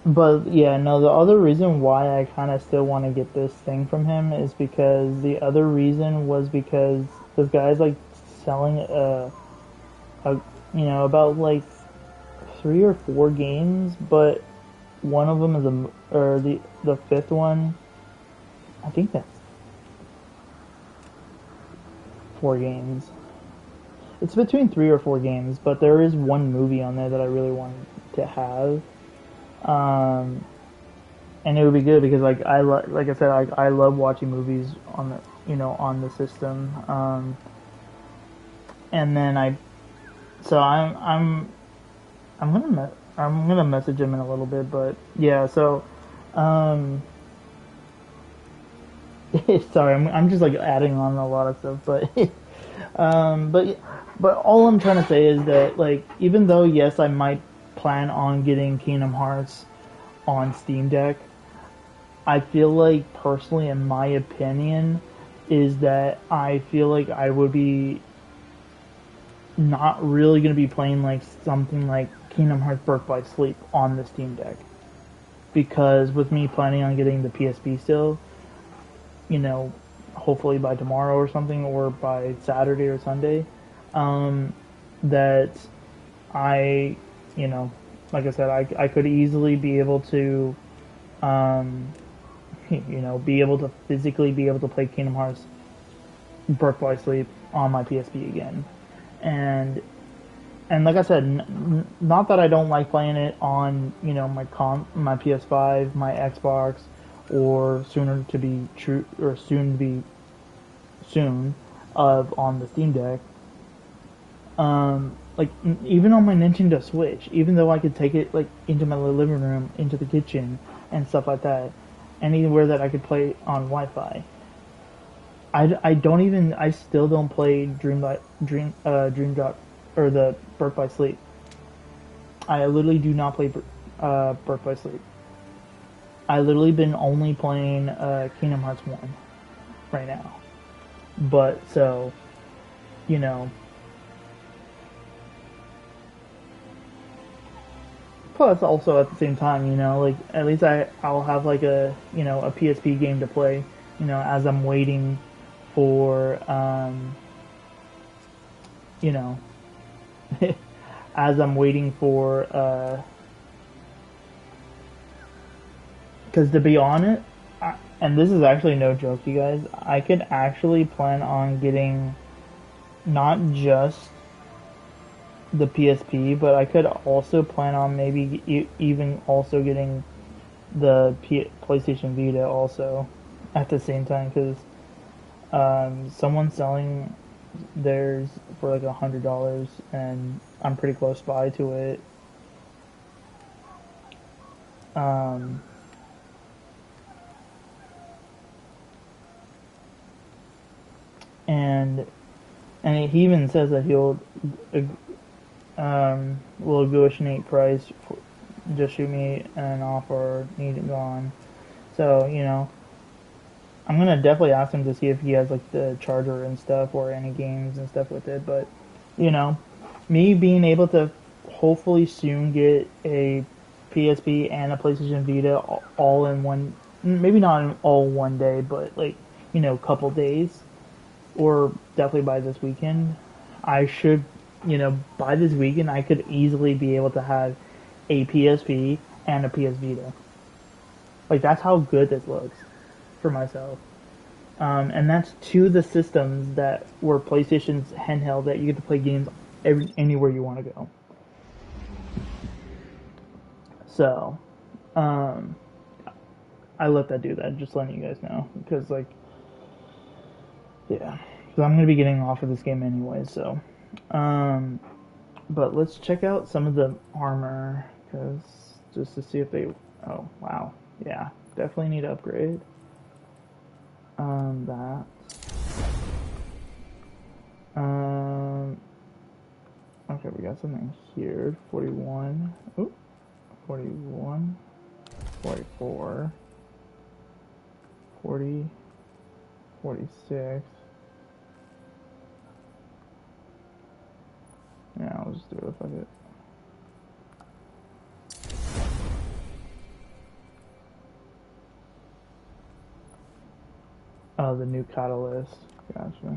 But yeah, no, the other reason why I kind of still want to get this thing from him is because the other reason was because this guy's like selling about like 3 or 4 games, but one of them is the 5th one, I think that's 4 games. It's between 3 or 4 games, but there is one movie on there that I really want to have. And it would be good because like I love watching movies on the on the system. And then I'm gonna message him in a little bit, but yeah. So sorry, I'm just like adding on a lot of stuff, but but all I'm trying to say is that, like, even though yes, I might plan on getting Kingdom Hearts on Steam Deck, I feel like personally, in my opinion, is that I feel like I would be not really going to be playing like something like Kingdom Hearts Birth by Sleep on the Steam Deck. Because with me planning on getting the PSP still, you know, hopefully by tomorrow or something, or by Saturday or Sunday, that I, you know, like I said, I could easily be able to, you know, be able to physically be able to play Kingdom Hearts Birth by Sleep on my PSP again. And like I said, not that I don't like playing it on, you know, my PS5, my Xbox, or soon to be on the Steam Deck. Like even on my Nintendo Switch, even though I could take it like into my living room, into the kitchen, and stuff like that, anywhere that I could play on Wi-Fi. I still don't play Dream Drop or the Birth by Sleep. I literally do not play Birth by Sleep. I literally been only playing Kingdom Hearts 1 right now. But so, you know. Plus, also at the same time, you know, like at least I'll have like a PSP game to play, you know, as I'm waiting for you know, as I'm waiting for because to be honest, and this is actually no joke, you guys, I could actually plan on getting not just the PSP, but I could also plan on maybe even also getting the PlayStation Vita also at the same time, because someone's selling theirs for like $100 and I'm pretty close by to it. And he even says that he'll will negotiate price for, just shoot me an offer, need it gone. So, you know, I'm gonna definitely ask him to see if he has like the charger and stuff or any games and stuff with it. But, you know, me being able to hopefully soon get a PSP and a PlayStation Vita all in one, maybe not in all one day, but like, you know, couple days, or definitely by this weekend, I should, you know, by this weekend I could easily be able to have a PSP and a PS Vita. Like, that's how good this looks for myself. And that's to the systems that were PlayStation's handheld, that you get to play games anywhere you want to go. So, I let that do that, just letting you guys know. Because, like, yeah. So I'm going to be getting off of this game anyway, so. But let's check out some of the armor, because just to see if they... Oh, wow. Yeah, definitely need to upgrade. That. Okay, we got something here. 41. Oop. 41. 44. 40. 46. Yeah, I'll just do it if I get. Oh, the new catalyst. Gotcha.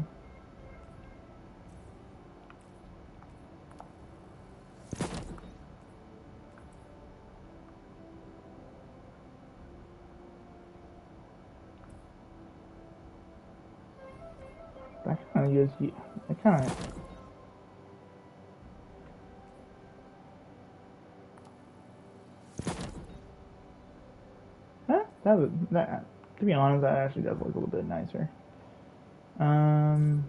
That kind of gives you. It kind of. That, to be honest, that actually does look a little bit nicer. And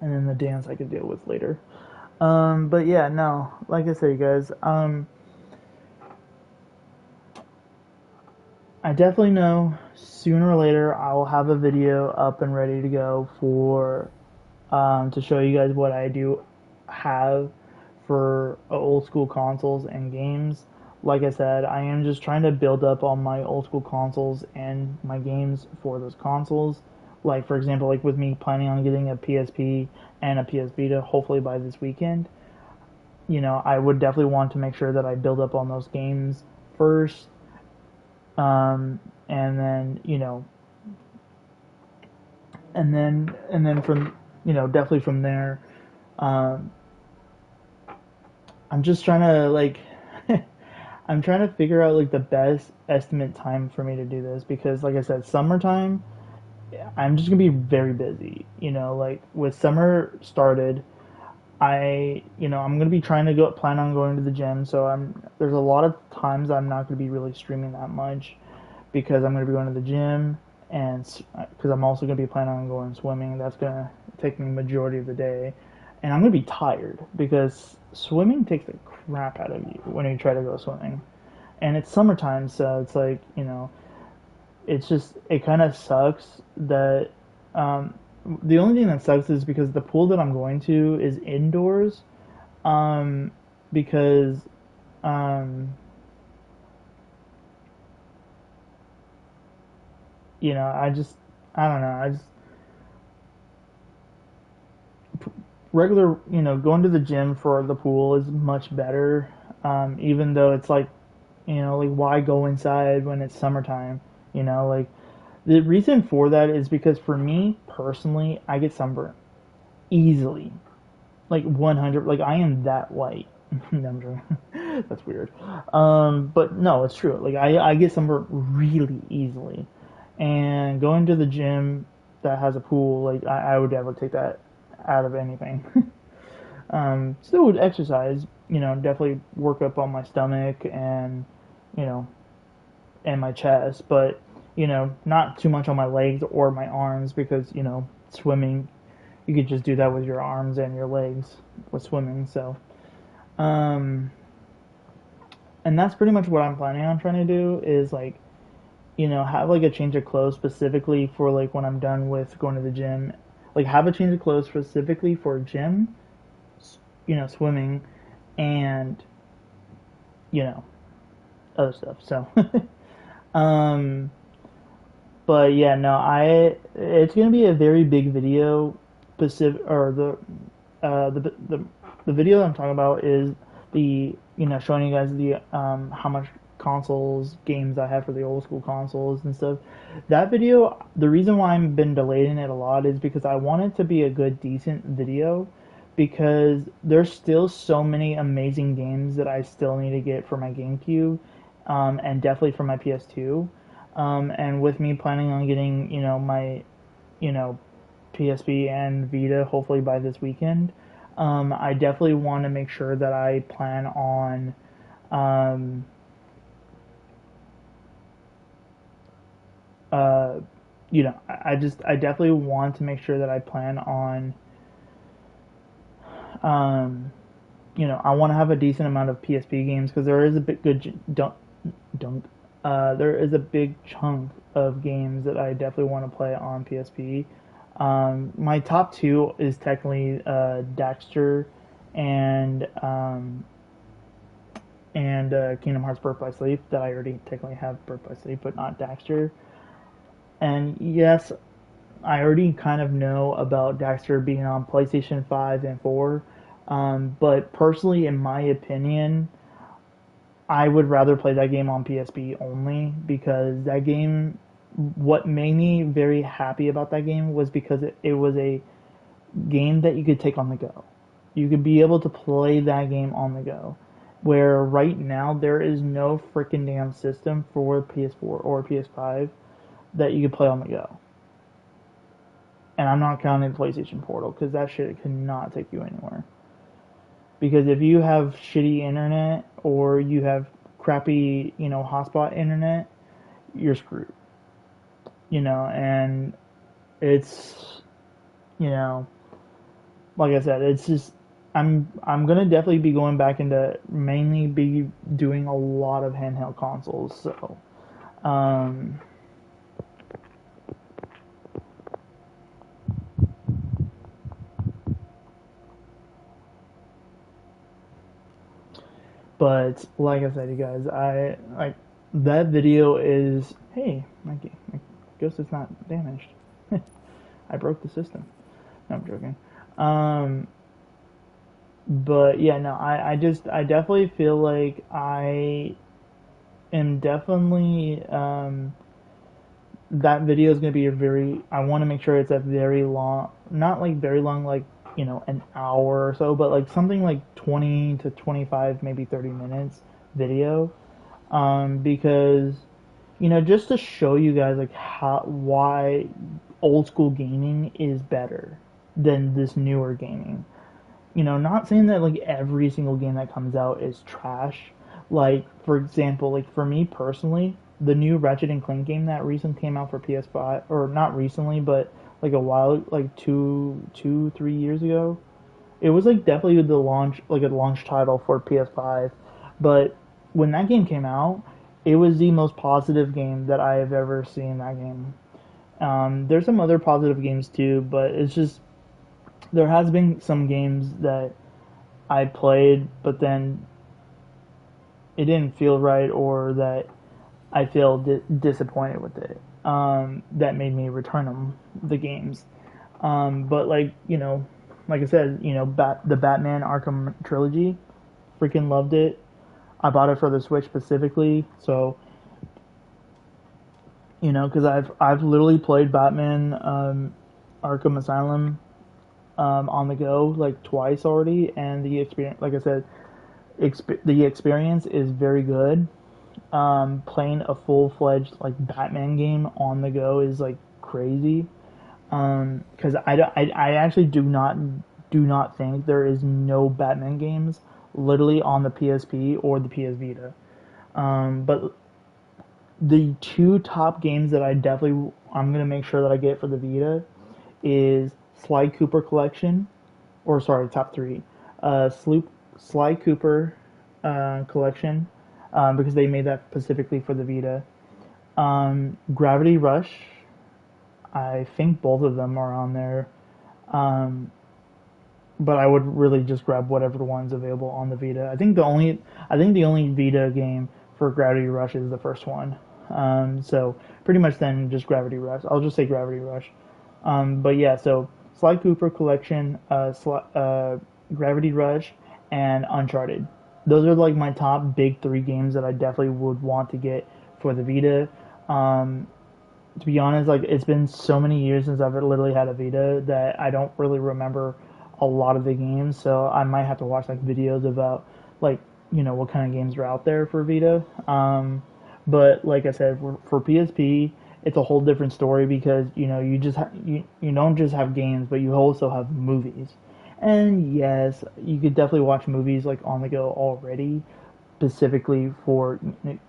then the dance I could deal with later. But yeah, no, like I said, you guys, I definitely know sooner or later I will have a video up and ready to go for, to show you guys what I do have for old school consoles and games. like I said, I am just trying to build up on my old school consoles and my games for those consoles. Like, for example, like with me planning on getting a PSP and a PS Vita hopefully by this weekend, I would definitely want to make sure that I build up on those games first. And then, and then from, definitely from there, um, I'm just trying to like I'm trying to figure out like the best estimate time for me to do this because like I said, summertime I'm just gonna be very busy. Like with summer started, I'm gonna be trying to plan on going to the gym. So there's a lot of times I'm not gonna be really streaming that much because I'm gonna be going to the gym and because I'm also gonna be planning on going swimming. That's gonna take me majority of the day, and I'm gonna be tired because swimming takes the crap out of you when you try to go swimming, and it's summertime, so it's like it kind of sucks that the only thing that sucks is because the pool that I'm going to is indoors, because um, I don't know, regular going to the gym for the pool is much better, even though it's like like why go inside when it's summertime, like the reason for that is because for me personally I get sunburned easily, like 100, like I am that white. No, I'm joking. That's weird. But no, it's true. Like I get sunburned really easily, and going to the gym that has a pool, like I would never take that out of anything. Still would exercise, definitely work up on my stomach and you know and my chest, but not too much on my legs or my arms because swimming, you could just do that with your arms and your legs with swimming. So, um, and that's pretty much what I'm planning on trying to do is like, have like a change of clothes specifically for like when I'm done with going to the gym, like have a change of clothes specifically for gym, swimming, and you know other stuff. So, um, but yeah, no, it's gonna be a very big video. Specific or the video that I'm talking about is the showing you guys the how much consoles games I have for the old school consoles and stuff. That video, the reason why I've been delaying it a lot is because I want it to be a good decent video because there's still so many amazing games that I still need to get for my GameCube, and definitely for my PS2. And with me planning on getting my you know PSP and Vita hopefully by this weekend, I definitely want to make sure that I plan on um, uh, I definitely want to make sure that I plan on um, I want to have a decent amount of PSP games because there is a bit good dunk there is a big chunk of games that I definitely want to play on PSP. My top two is technically Daxter and Kingdom Hearts Birth by Sleep that I already technically have Birth by Sleep, but not Daxter. And yes, I already kind of know about Daxter being on PlayStation 5 and 4, but personally, in my opinion, I would rather play that game on PSP only because that game, what made me very happy about that game was because it was a game that you could take on the go. You could be able to play that game on the go. Where right now there is no freaking damn system for PS4 or PS5 that you could play on the go. And I'm not counting PlayStation Portal because that shit cannot take you anywhere. Because if you have shitty internet or you have crappy, hotspot internet, you're screwed. And it's, like I said, it's just I'm gonna definitely be going back into mainly be doing a lot of handheld consoles. So, um, but But like I said, you guys, I like that video is, hey, my ghost is not damaged. I broke the system. No, I'm joking. But yeah, no, I definitely feel like I am definitely, that video is going to be I want to make sure it's a very long, not like very long, like, an hour or so, but like something like 20 to 25, maybe 30 minutes video. Because, just to show you guys like why old school gaming is better than this newer gaming. Not saying that like every single game that comes out is trash. Like, for example, like for me personally, the new Ratchet and Clank game that recently came out for PS5, or not recently, but like a while, like 3 years ago, it was like definitely the launch, like a launch title for PS5. But when that game came out, it was the most positive game that I have ever seen. That game. There's some other positive games too, but it's just there has been some games that I played, but then it didn't feel right, or that I feel disappointed with it. That made me return the games. But like like I said, the Batman Arkham trilogy, freaking loved it. I bought it for the Switch specifically, so because I've literally played Batman Arkham Asylum on the go like twice already, and the experience, like I said, the experience is very good. Playing a full-fledged like Batman game on the go is like crazy. Because I actually do not think there is no Batman games literally on the PSP or the PS Vita. But the two top games that I'm gonna make sure that I get for the Vita is Sly Cooper Collection, or sorry, top three. Sly Cooper Collection, because they made that specifically for the Vita. Gravity Rush, I think both of them are on there. But I would really just grab whatever one's available on the Vita. I think the only Vita game for Gravity Rush is the first one. So pretty much then just Gravity Rush. I'll just say Gravity Rush. But yeah, so Sly Cooper Collection, Gravity Rush, and Uncharted. Those are like my top big three games that I definitely would want to get for the Vita. To be honest, like it's been so many years since I've literally had a Vita that I don't really remember a lot of the games, so I might have to watch like videos about like what kind of games are out there for Vita. But like I said, for PSP, it's a whole different story because you just you don't just have games, but you also have movies. And yes, you could definitely watch movies like on the go already, specifically for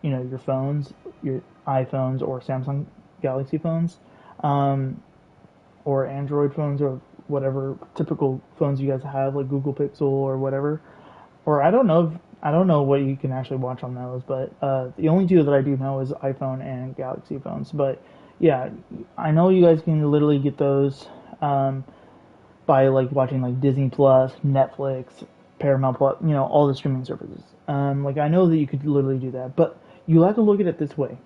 your phones, your iPhones or Samsung Galaxy phones, or Android phones, or whatever typical phones you guys have, like Google Pixel or whatever. Or I don't know what you can actually watch on those, but the only two that I do know is iPhone and Galaxy phones. But yeah, I know you guys can literally get those by like watching like Disney Plus, Netflix, Paramount Plus, all the streaming services. Like I know that you could literally do that, but you have to look at it this way.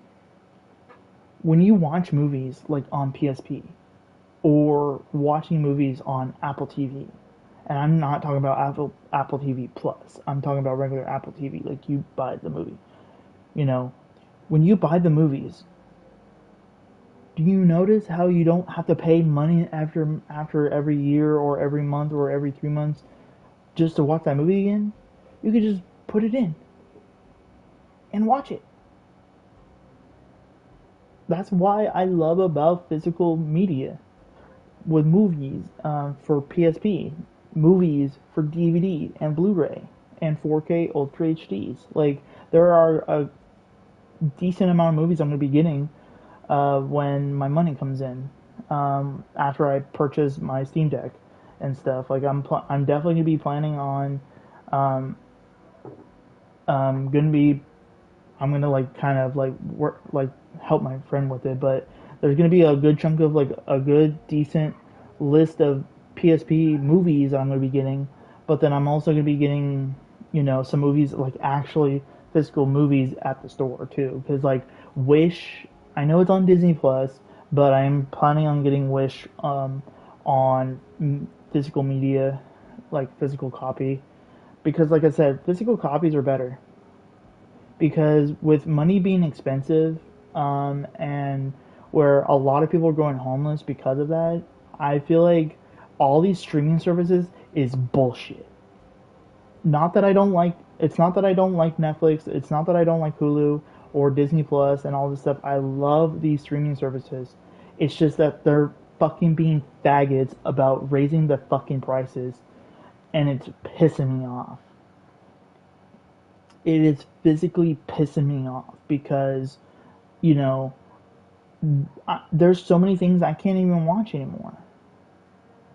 When you watch movies like on PSP or watching movies on Apple TV, and I'm not talking about Apple TV Plus, I'm talking about regular Apple TV, like you buy the movie. When you buy the movies, do you notice how you don't have to pay money after every year or every month or every 3 months just to watch that movie again? You could just put it in and watch it. That's why I love about physical media with movies for PSP, movies for DVD and Blu-ray, and 4K Ultra HDs. Like, there are a decent amount of movies I'm going to be getting when my money comes in, after I purchase my Steam Deck and stuff. Like, I'm definitely going to be planning on I'm gonna like kind of like work, like help my friend with it, but there's gonna be a good chunk of like a good decent list of PSP movies I'm gonna be getting, but then I'm also gonna be getting some movies, like actually physical movies at the store too. Because like Wish, I know it's on Disney Plus, but I'm planning on getting Wish on physical media, like physical copy. Because like I said, physical copies are better. Because with money being expensive, and where a lot of people are going homeless because of that, I feel like all these streaming services is bullshit. Not that I don't like It's not that I don't like Netflix, it's not that I don't like Hulu or Disney Plus and all this stuff. I love these streaming services. It's just that they're fucking being faggots about raising the fucking prices, and it's pissing me off. It is physically pissing me off because, you know, there's so many things I can't even watch anymore.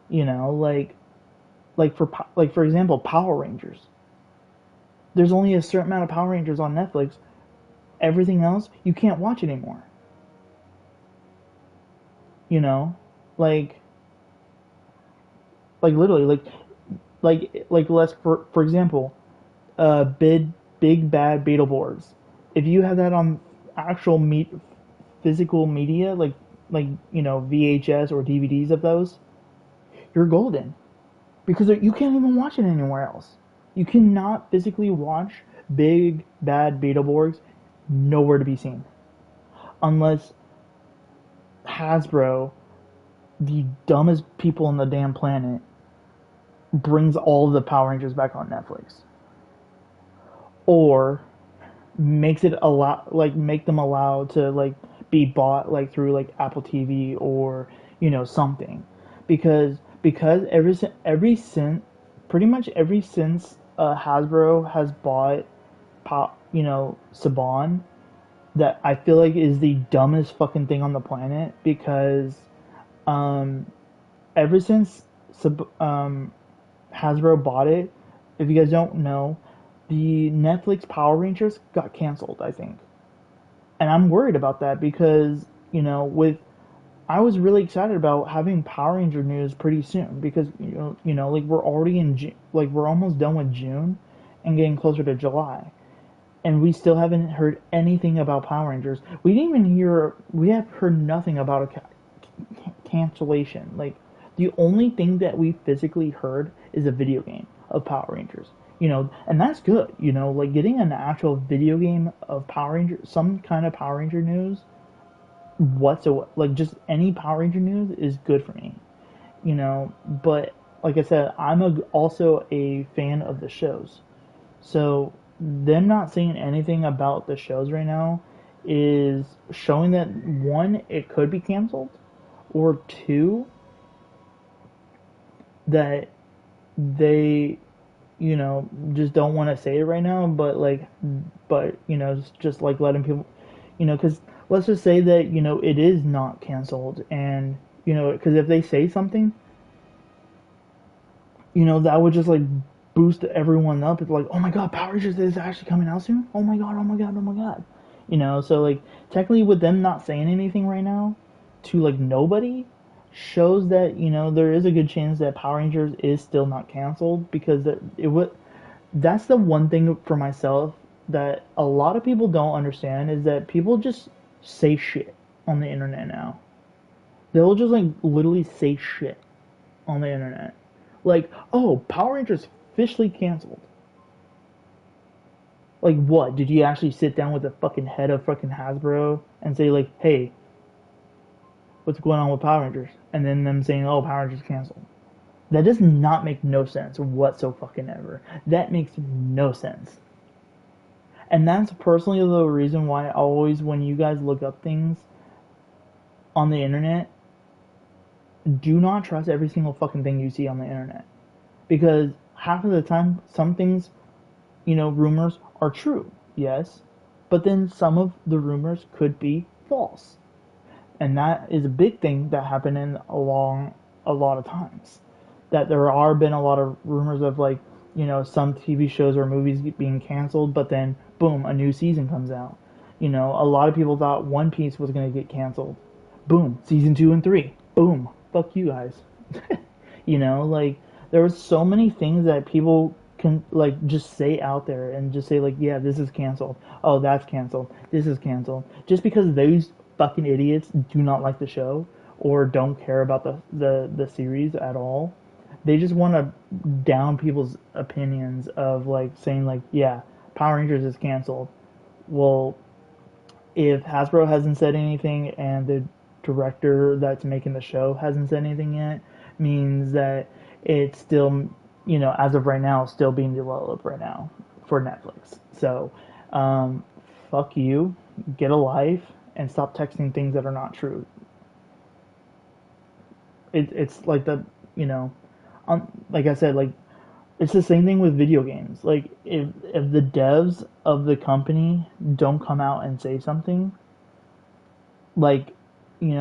You know, for example, Power Rangers. There's only a certain amount of Power Rangers on Netflix. Everything else you can't watch anymore. You know, like literally, let's for example, big bad Beetleborgs. If you have that on actual physical media, VHS or DVDs of those, you're golden, because you can't even watch it anywhere else. You cannot physically watch big bad Beetleborgs nowhere to be seen, unless Hasbro, the dumbest people on the damn planet, brings all of the Power Rangers back on Netflix, or makes it make them allowed to be bought through Apple TV or something, because pretty much ever since Hasbro has bought Saban, that I feel like is the dumbest fucking thing on the planet, because ever since Hasbro bought it, if you guys don't know, the Netflix Power Rangers got canceled, I think. And I'm worried about that because, I was really excited about having Power Ranger news pretty soon, because, we're already in we're almost done with June and getting closer to July. And we still haven't heard anything about Power Rangers. We have heard nothing about a cancellation. The only thing that we physically heard is a video game of Power Rangers. And that's good. Getting an actual video game of Power Rangers, some kind of Power Ranger news, whatsoever, just any Power Ranger news is good for me. But like I said, I'm also a fan of the shows. So them not saying anything about the shows right now is showing that, one, it could be canceled, or two, that they just don't want to say it right now, but just letting people, because let's just say that it is not canceled, and because if they say something, that would just boost everyone up. It's oh my god, Power Rangers is actually coming out soon. Oh my god, oh my god, oh my god. So technically, with them not saying anything right now to nobody, shows that there is a good chance that Power Rangers is still not canceled, because that's the one thing for myself that a lot of people don't understand, is that people just say shit on the internet now. They'll just literally say shit on the internet, oh, Power Rangers officially canceled. What, did you actually sit down with the fucking head of fucking Hasbro and say hey, what's going on with Power Rangers? And then them saying, oh, Power Rangers canceled. That does not make no sense whatsoever. That makes no sense. And that's personally the reason why I always, when you guys look up things on the internet, do not trust every single fucking thing you see on the internet. Because half of the time, some things, rumors are true, yes, but then some of the rumors could be false. And that is a big thing that happened along a lot of times. That there are been a lot of rumors of some TV shows or movies being canceled, but then boom, a new season comes out. A lot of people thought One Piece was going to get canceled. Boom, season 2 and 3. Boom, fuck you guys. There was so many things that people like just say out there and just say like, yeah, this is canceled. Oh, that's canceled. This is canceled. Just because those fucking idiots do not like the show or don't care about the series at all. They just want to down people's opinions of like saying like, yeah, Power Rangers is canceled. Well, if Hasbro hasn't said anything and the director that's making the show hasn't said anything yet, means that it's still, as of right now, still being developed right now for Netflix. So, fuck you, get a life, and stop texting things that are not true. It's like like I said, like it's the same thing with video games. Like if the devs of the company don't come out and say something, like when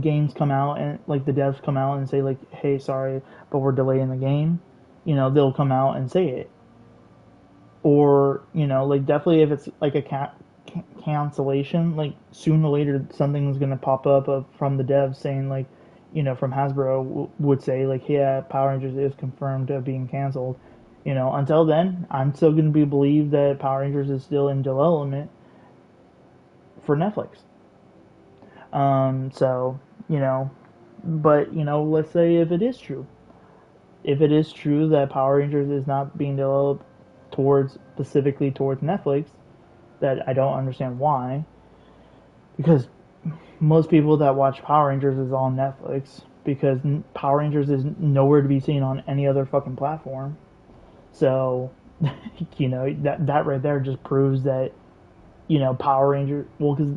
games come out and like the devs come out and say like, hey, sorry, but we're delaying the game, they'll come out and say it. Or like definitely if it's like a cancellation, like sooner or later something's gonna pop up from the devs saying like, from Hasbro would say like, yeah, Power Rangers is confirmed of being canceled. Until then, I'm still going to believe that Power Rangers is still in development for Netflix. But let's say if it is true that Power Rangers is not being developed specifically towards Netflix, that I don't understand why, because most people that watch Power Rangers is on Netflix, because Power Rangers is nowhere to be seen on any other fucking platform. So, that right there just proves that, Power Rangers, well, because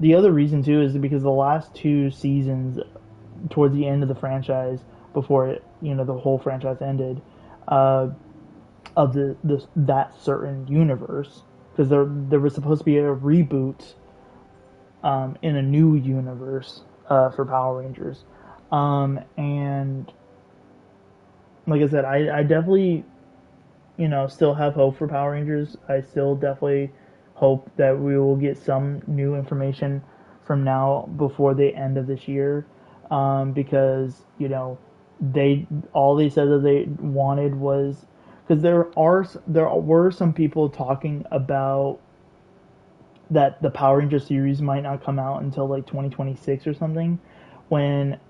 the other reason too is because the last two seasons, towards the end of the franchise, before it, the whole franchise ended, of that certain universe, because there was supposed to be a reboot in a new universe for Power Rangers. And like I said, I definitely, still have hope for Power Rangers. I still definitely hope that we will get some new information from now before the end of this year. Because, all they said that they wanted was, because there were some people talking about that the Power Ranger series might not come out until like 2026 or something, when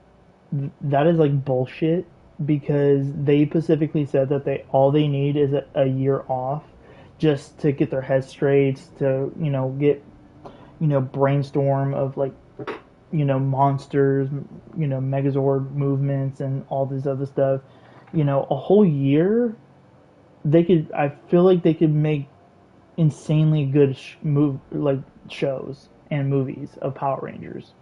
that is like bullshit, because they specifically said that all they need is a year off just to get their heads straight, to get brainstorm of like monsters, Megazord movements and all this other stuff. A whole year, I feel like they could make insanely good shows and movies of Power Rangers.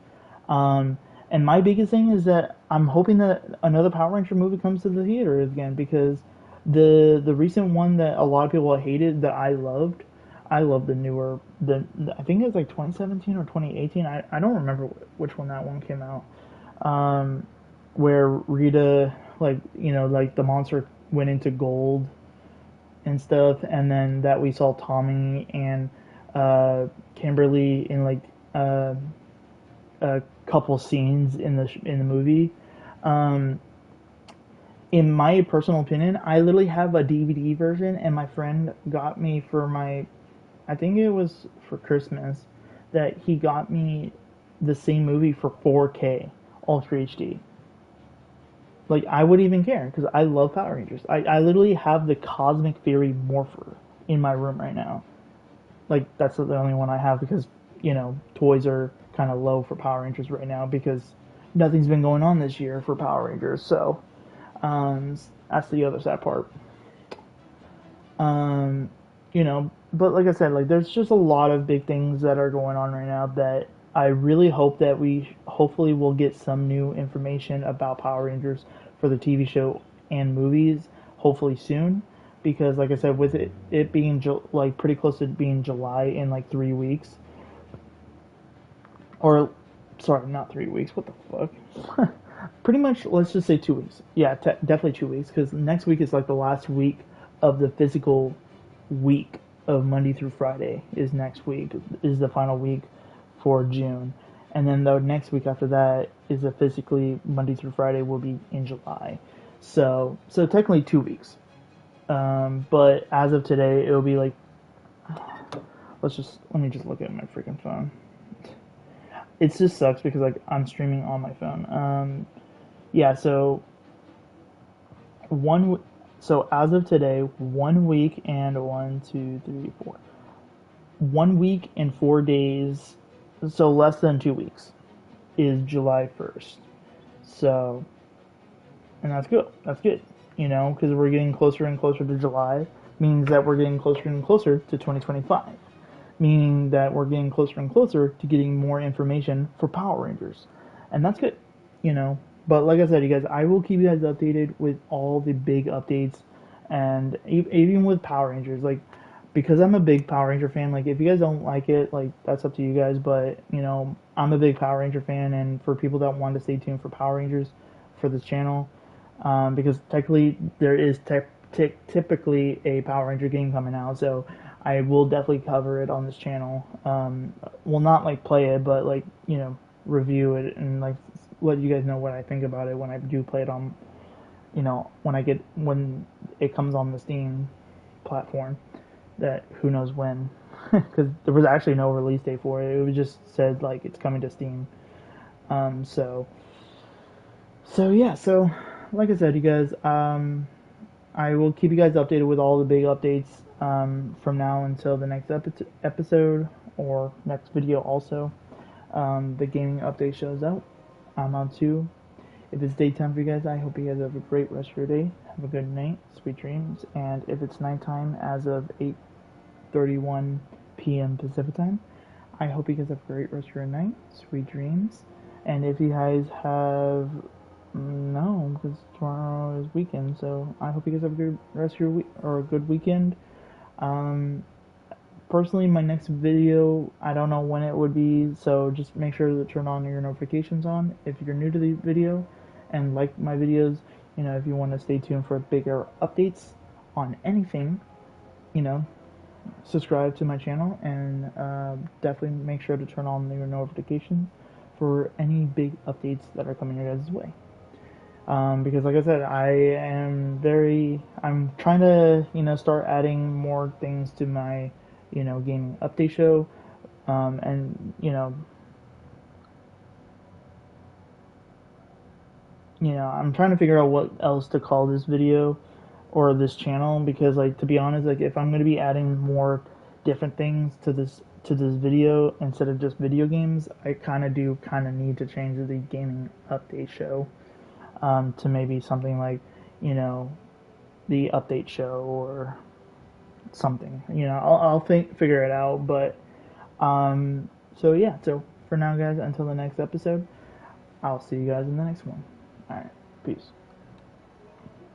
And my biggest thing is that I'm hoping that another Power Ranger movie comes to the theater again, because the recent one that a lot of people hated that I loved the newer, I think it was like 2017 or 2018. I don't remember which one that one came out. Where Rita, like the monster went into gold and stuff, and then that we saw Tommy and Kimberly in like a couple scenes in the movie. In my personal opinion, I literally have a DVD version, and my friend got me I think it was for Christmas, that he got me the same movie for 4K Ultra HD. Like, I wouldn't even care, because I love Power Rangers. I literally have the Cosmic Fury Morpher in my room right now. Like, that's the only one I have, because, toys are kind of low for Power Rangers right now, because nothing's been going on this year for Power Rangers, so, that's the other sad part. But like I said, like, there's just a lot of big things that are going on right now that I really hope that we hopefully will get some new information about Power Rangers for the TV show and movies hopefully soon, because like I said, with it being like pretty close to being July in like 3 weeks, or sorry, not 3 weeks, what the fuck, pretty much, let's just say 2 weeks. Yeah, definitely 2 weeks, because next week is like the last week of the physical week of Monday through Friday. Is next week is the final week for June, and then the next week after that is a physically Monday through Friday will be in July. So technically 2 weeks. But as of today, it'll be like, let me just look at my freaking phone. It just sucks because like I'm streaming on my phone. Yeah, so so as of today, 1 week and 1 week and 4 days, so less than 2 weeks, is July 1st. So, and that's good. That's good, because we're getting closer and closer to July, means that we're getting closer and closer to 2025, meaning that we're getting closer and closer to getting more information for Power Rangers, and that's good. But like I said, you guys, I will keep you guys updated with all the big updates, and even with Power Rangers, like, because I'm a big Power Ranger fan. Like, if you guys don't like it, like, that's up to you guys. But I'm a big Power Ranger fan, and for people that want to stay tuned for Power Rangers for this channel, because technically there is typically a Power Ranger game coming out, so I will definitely cover it on this channel. Well, not like play it, but like review it and like let you guys know what I think about it when I do play it on, when it comes on the Steam platform. That who knows when, because there was actually no release date for it. It was just said like it's coming to Steam. So yeah. So like I said, you guys, I will keep you guys updated with all the big updates from now until the next episode or next video. Also, the gaming update shows out. I'm on too. If it's daytime for you guys, I hope you guys have a great rest of your day. Have a good night, sweet dreams. And if it's nighttime, as of 8:31 p.m. Pacific time, I hope you guys have a great rest of your night, sweet dreams. And if you guys have no, because tomorrow is weekend, so I hope you guys have a good rest of your week or a good weekend. Personally, my next video, I don't know when it would be, so just make sure to turn on your notifications on if you're new to the video and like my videos. If you want to stay tuned for bigger updates on anything, subscribe to my channel and definitely make sure to turn on your notifications for any big updates that are coming your guys' way. Because like I said, I'm trying to, start adding more things to my, gaming update show, and, I'm trying to figure out what else to call this video or this channel, because, like, to be honest, like, if I'm going to be adding more different things to this video instead of just video games, I kind of need to change the gaming update show to maybe something like, the update show or something. I'll figure it out. But so yeah. So for now, guys, until the next episode, I'll see you guys in the next one. All right, peace.